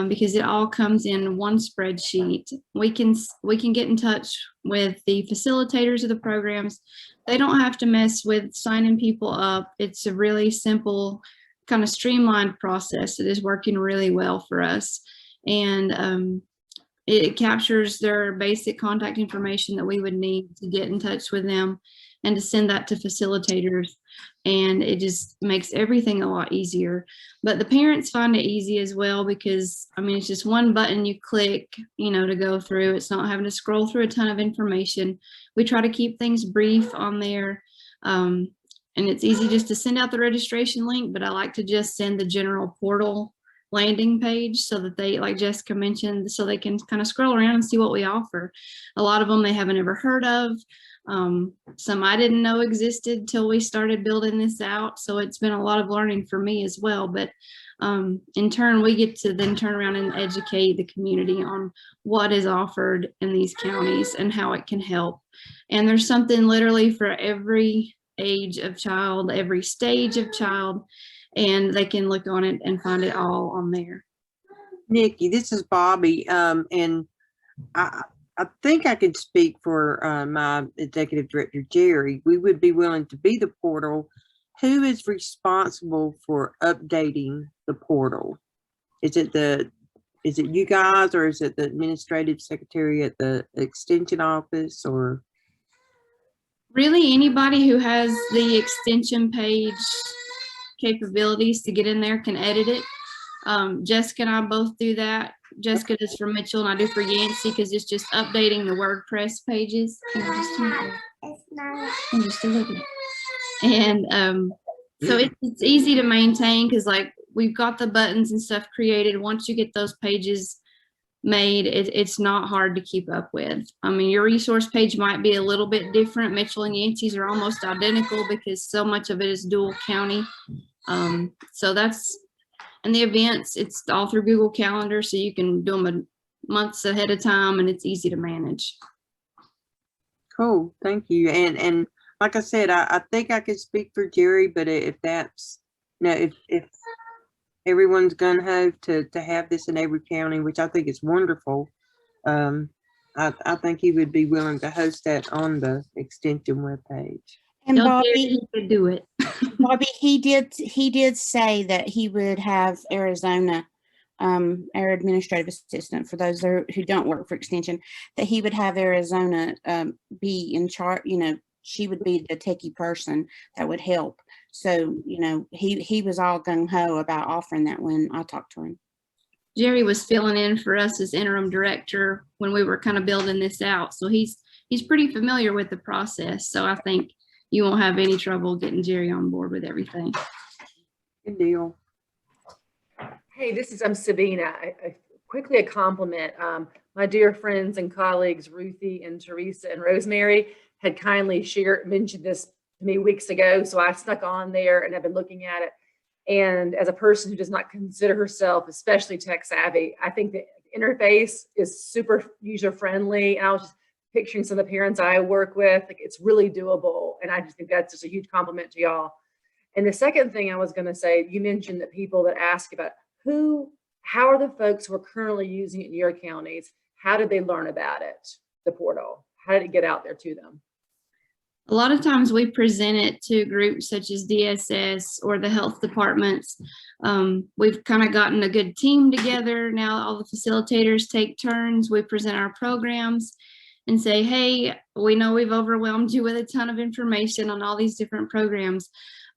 because it all comes in one spreadsheet. We can get in touch with the facilitators of the programs. They don't have to mess with signing people up. It's a really simple kind of streamlined process that is working really well for us. And it captures their basic contact information that we would need to get in touch with them and to send that to facilitators. And it just makes everything a lot easier. But the parents find it easy as well because, I mean, it's just one button you click, to go through. It's not having to scroll through a ton of information. We try to keep things brief on there. And it's easy just to send out the registration link, but I like to just send the general portal landing page so that they, like Jessica mentioned, so they can kind of scroll around and see what we offer. A lot of them they haven't ever heard of. Some I didn't know existed till we started building this out. So it's been a lot of learning for me as well. But in turn, we get to then turn around and educate the community on what is offered in these counties and how it can help. And there's something literally for every age of child, every stage of child, and they can look on it and find it all on there. Nikki, this is Bobby, and I think I can speak for my executive director, Jerry. We would be willing to be the portal. Who is responsible for updating the portal? Is it you guys, or is it the administrative secretary at the extension office, or? Really, anybody who has the extension page capabilities to get in there can edit it. Jessica and I both do that. Jessica does for Mitchell and I do for Yancey because it's just updating the WordPress pages. And so it's easy to maintain because like we've got the buttons and stuff created. Once you get those pages made, it's not hard to keep up with. I mean, your resource page might be a little bit different. Mitchell and Yancey's are almost identical because so much of it is dual county. So And the events, it's all through Google Calendar, so you can do them months ahead of time, and it's easy to manage. Cool, thank you. And like I said, I think I could speak for Jerry, but if that's, you know, if everyone's gung ho to have this in Avery County, which I think is wonderful, I think he would be willing to host that on the extension webpage. And Tell Bobby, Jerry he could do it. Bobby, he did say that he would have Arizona, our administrative assistant, for those who don't work for extension, that he would have Arizona be in charge. You know, she would be the techie person that would help. So, you know, he was all gung ho about offering that when I talked to him. Jerry was filling in for us as interim director when we were kind of building this out. So he's pretty familiar with the process. So I think you won't have any trouble getting Jerry on board with everything. Good deal. Hey, this is Sabina. Quickly a compliment. My dear friends and colleagues, Ruthie and Teresa and Rosemary, had kindly mentioned this to me weeks ago. So I snuck on there and I've been looking at it. And as a person who does not consider herself especially tech savvy, I think the interface is super user friendly. And I was just picturing some of the parents I work with, like it's really doable. And I just think that's just a huge compliment to y'all. And the second thing I was going to say, you mentioned that people that ask about how are the folks who are currently using it in your counties? How did they learn about it, the portal? How did it get out there to them? A lot of times we present it to groups such as DSS or the health departments. We've kind of gotten a good team together. Now all the facilitators take turns. We present our programs and say, hey, we know we've overwhelmed you with a ton of information on all these different programs,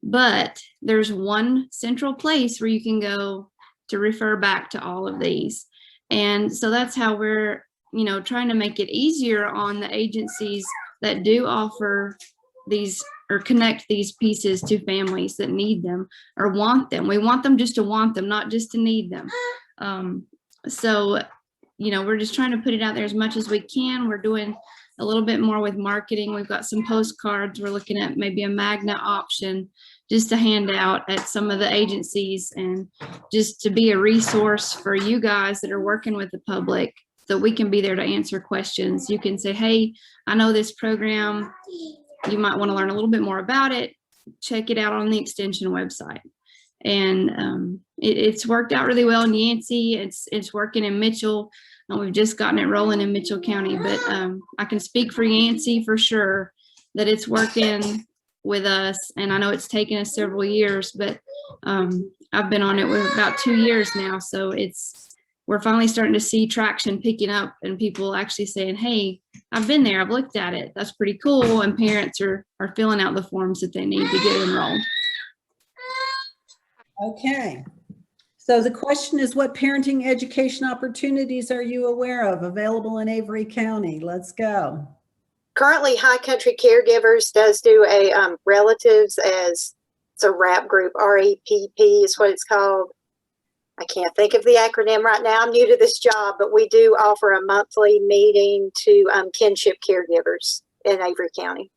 but there's one central place where you can go to refer back to all of these. And so that's how we're, you know, trying to make it easier on the agencies that do offer these or connect these pieces to families that need them or want them. We want them just to want them, not just to need them. So, you know, we're just trying to put it out there as much as we can. We're doing a little bit more with marketing. We've got some postcards. We're looking at maybe a magnet option just to hand out at some of the agencies and just to be a resource for you guys that are working with the public, so we can be there to answer questions. You can say, hey, I know this program. You might want to learn a little bit more about it. Check it out on the extension website. And it's worked out really well in Yancey. It's working in Mitchell. And we've just gotten it rolling in Mitchell County. But I can speak for Yancey for sure that it's working with us. And I know it's taken us several years, but I've been on it with about 2 years now. So we're finally starting to see traction picking up and people actually saying, hey, I've been there, I've looked at it. That's pretty cool. And parents are filling out the forms that they need to get enrolled. Okay. So the question is, what parenting education opportunities are you aware of available in Avery County? Let's go. Currently, High Country Caregivers does do a relatives as it's a RAP group, REPP is what it's called. I can't think of the acronym right now. I'm new to this job, but we do offer a monthly meeting to kinship caregivers in Avery County.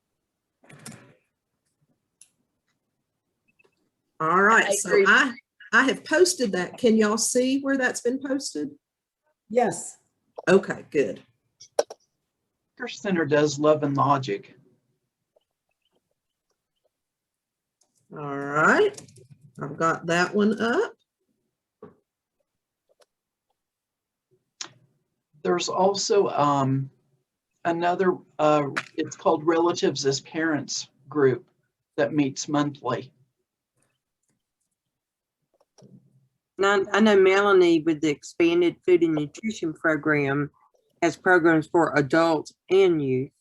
All right, so I have posted that. Can y'all see where that's been posted? Yes. Okay, good. Our center does Love and Logic. All right, I've got that one up. There's also another, it's called Relatives as Parents group that meets monthly. I know Melanie with the expanded food and nutrition program has programs for adults and youth.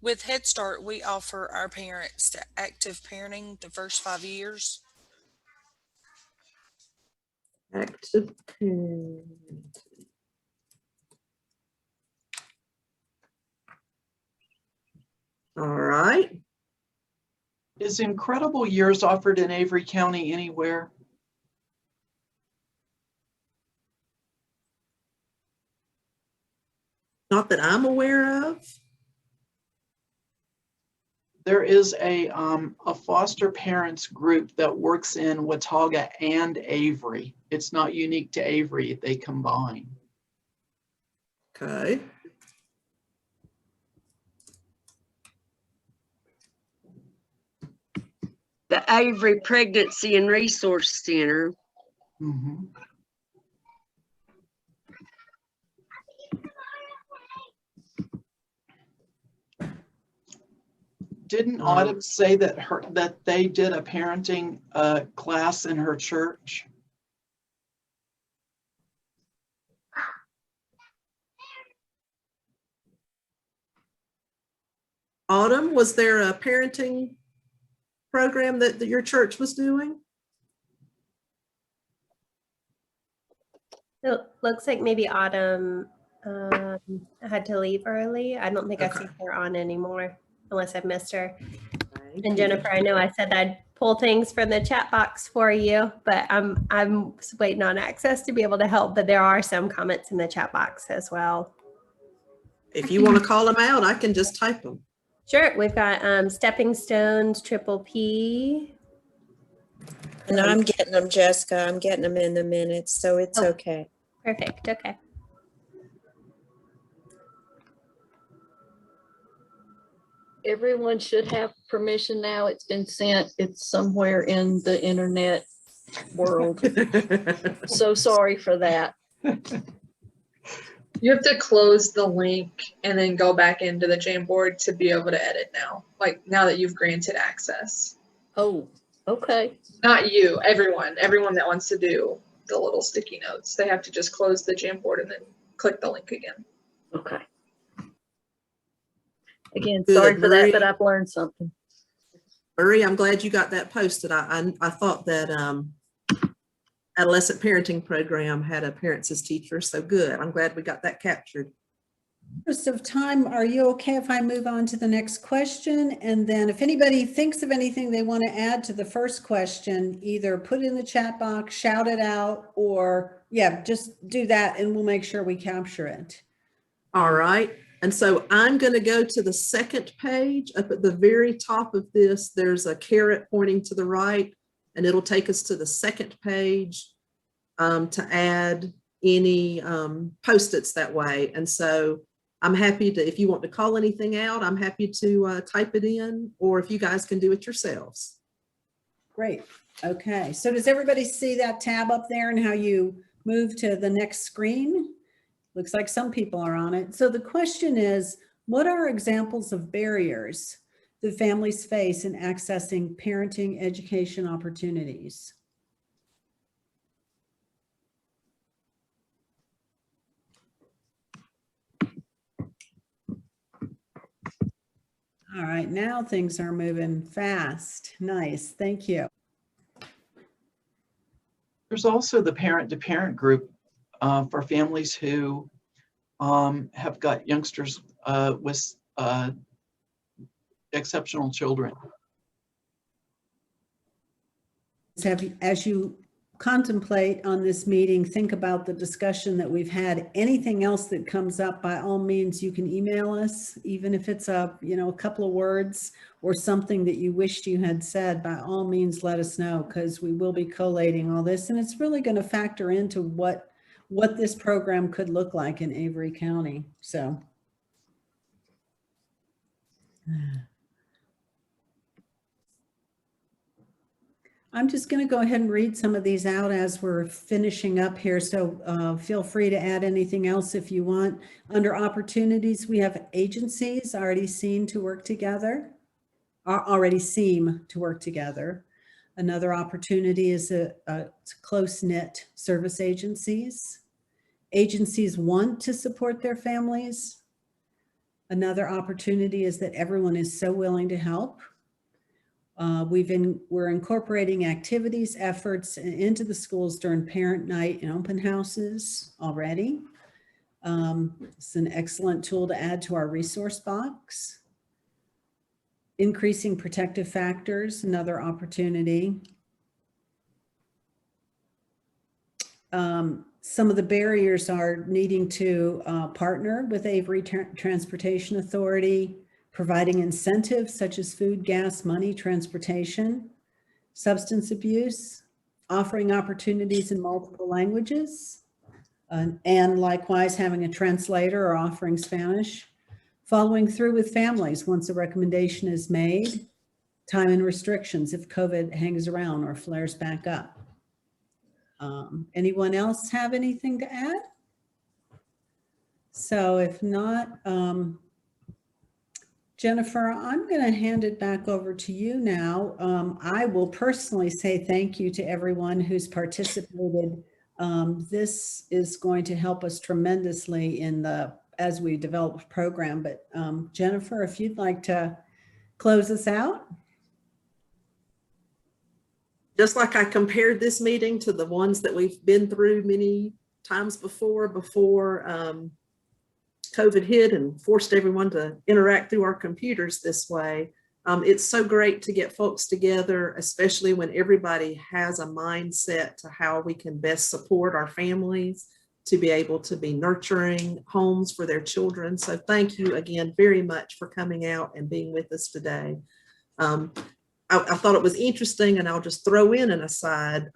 With Head Start, we offer our parents to active parenting the first 5 years. Active parenting. All right. Is Incredible Years offered in Avery County anywhere? Not that I'm aware of. There is a foster parents group that works in Watauga and Avery. It's not unique to Avery, they combine. Okay. The Avery Pregnancy and Resource Center. Mm-hmm. Didn't Autumn say that they did a parenting class in her church? Autumn, was there a parenting program that your church was doing? It looks like maybe Autumn had to leave early. I don't think I see her on anymore, unless I've missed her. And Jennifer, I know I said I'd pull things from the chat box for you, but I'm waiting on access to be able to help. But there are some comments in the chat box as well. If you want to call them out, I can just type them. Sure. We've got Stepping Stones, Triple P. And I'm getting them, Jessica. I'm getting them in the minutes, so it's okay. Perfect. Okay. Everyone should have permission now. It's been sent. It's somewhere in the internet world. So sorry for that. You have to close the link and then go back into the Jamboard to be able to edit now. Like now that you've granted access. Oh, okay. Not you, everyone that wants to do the little sticky notes. They have to just close the Jamboard and then click the link again. Okay. Again, Good, sorry for Marie. that, but I've learned something. Marie, I'm glad you got that posted. I thought that adolescent parenting program had a parents as teachers, so good. I'm glad we got that captured. Interest of time, are you okay if I move on to the next question? And then if anybody thinks of anything they want to add to the first question, either put it in the chat box, shout it out, or yeah, just do that and we'll make sure we capture it. All right. And so I'm going to go to the second page. Up at the very top of this, there's a caret pointing to the right, and it'll take us to the second page to add any post-its that way. And so I'm happy to, if you want to call anything out, I'm happy to type it in, or if you guys can do it yourselves. Great. Okay. So does everybody see that tab up there and how you move to the next screen? Looks like some people are on it. So the question is, what are examples of barriers that families face in accessing parenting education opportunities? All right, now things are moving fast. Nice, thank you. There's also the parent-to-parent group for families who have got youngsters with exceptional children. As you contemplate on this meeting, think about the discussion that we've had. Anything else that comes up, by all means, you can email us, even if it's a couple of words or something that you wished you had said. By all means, let us know, because we will be collating all this, and it's really going to factor into what this program could look like in Avery County. So. I'm just going to go ahead and read some of these out as we're finishing up here. So feel free to add anything else if you want. Under opportunities, we have agencies already seem to work together. Another opportunity is a close-knit service agencies. Agencies want to support their families. Another opportunity is that everyone is so willing to help. We're incorporating activities, efforts into the schools during parent night and open houses already. It's an excellent tool to add to our resource box. Increasing protective factors, another opportunity. some of the barriers are needing to partner with Avery Transportation Authority, providing incentives such as food, gas, money, transportation, substance abuse, offering opportunities in multiple languages, and likewise having a translator or offering Spanish, following through with families once a recommendation is made, time and restrictions if COVID hangs around or flares back up. Anyone else have anything to add? So if not, Jennifer, I'm going to hand it back over to you now. I will personally say thank you to everyone who's participated. This is going to help us tremendously as we develop the program. But Jennifer, if you'd like to close us out. Just like I compared this meeting to the ones that we've been through many times before COVID hit and forced everyone to interact through our computers this way. It's so great to get folks together, especially when everybody has a mindset to how we can best support our families to be able to be nurturing homes for their children. So thank you again very much for coming out and being with us today. I thought it was interesting, and I'll just throw in an aside.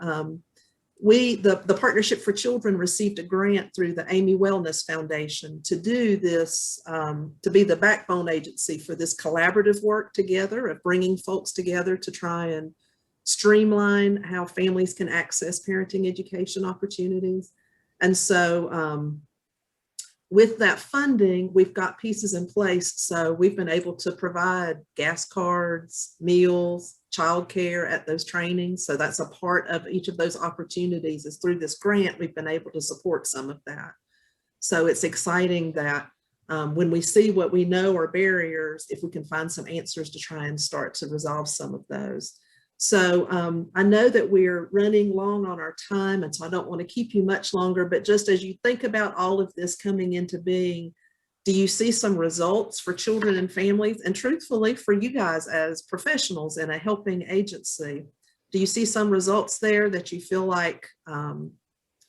The Partnership for Children received a grant through the Amy Wellness Foundation to do this, to be the backbone agency for this collaborative work together of bringing folks together to try and streamline how families can access parenting education opportunities. And so with that funding, we've got pieces in place. So we've been able to provide gas cards, meals, childcare at those trainings. So that's a part of each of those opportunities. Is through this grant, we've been able to support some of that. So it's exciting that when we see what we know are barriers, if we can find some answers to try and start to resolve some of those. So I know that we're running long on our time, and so I don't want to keep you much longer, but just as you think about all of this coming into being, do you see some results for children and families? And truthfully, for you guys as professionals in a helping agency, do you see some results there that you feel like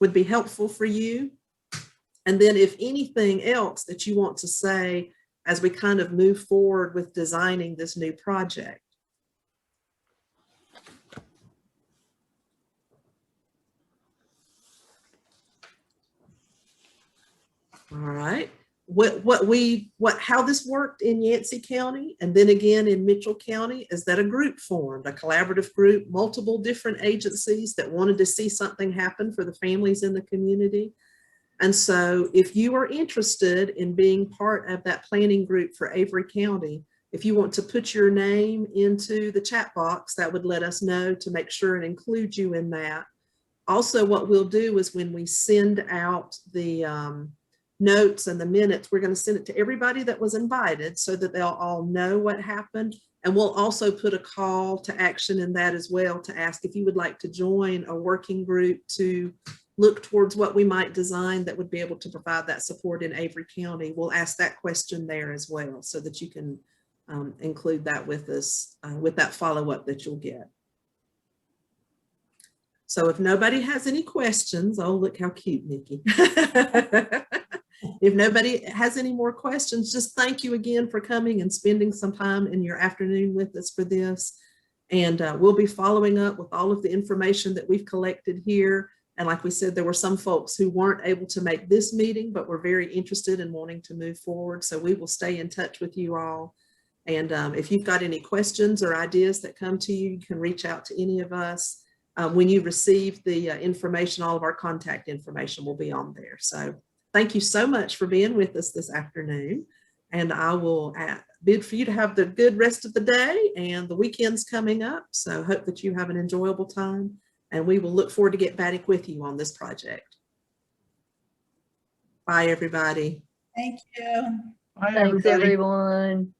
would be helpful for you? And then if anything else that you want to say as we kind of move forward with designing this new project. All right. How this worked in Yancey County and then again in Mitchell County is that a group formed, a collaborative group, multiple different agencies that wanted to see something happen for the families in the community. And so if you are interested in being part of that planning group for Avery County, if you want to put your name into the chat box, that would let us know to make sure and include you in that. Also, what we'll do is when we send out the notes and the minutes, we're going to send it to everybody that was invited so that they'll all know what happened. And we'll also put a call to action in that as well to ask if you would like to join a working group to look towards what we might design that would be able to provide that support in Avery County. We'll ask that question there as well so that you can include that with us with that follow-up that you'll get. So if nobody has any questions, oh, look how cute, Nikki. If nobody has any more questions, just thank you again for coming and spending some time in your afternoon with us for this. And we'll be following up with all of the information that we've collected here. And like we said, there were some folks who weren't able to make this meeting, but were very interested in wanting to move forward. So we will stay in touch with you all. And if you've got any questions or ideas that come to you, you can reach out to any of us. When you receive the information, all of our contact information will be on there. So thank you so much for being with us this afternoon. And I will bid for you to have the good rest of the day, and the weekend's coming up. So hope that you have an enjoyable time, and we will look forward to get back with you on this project. Bye, everybody. Thank you. Thanks, everyone.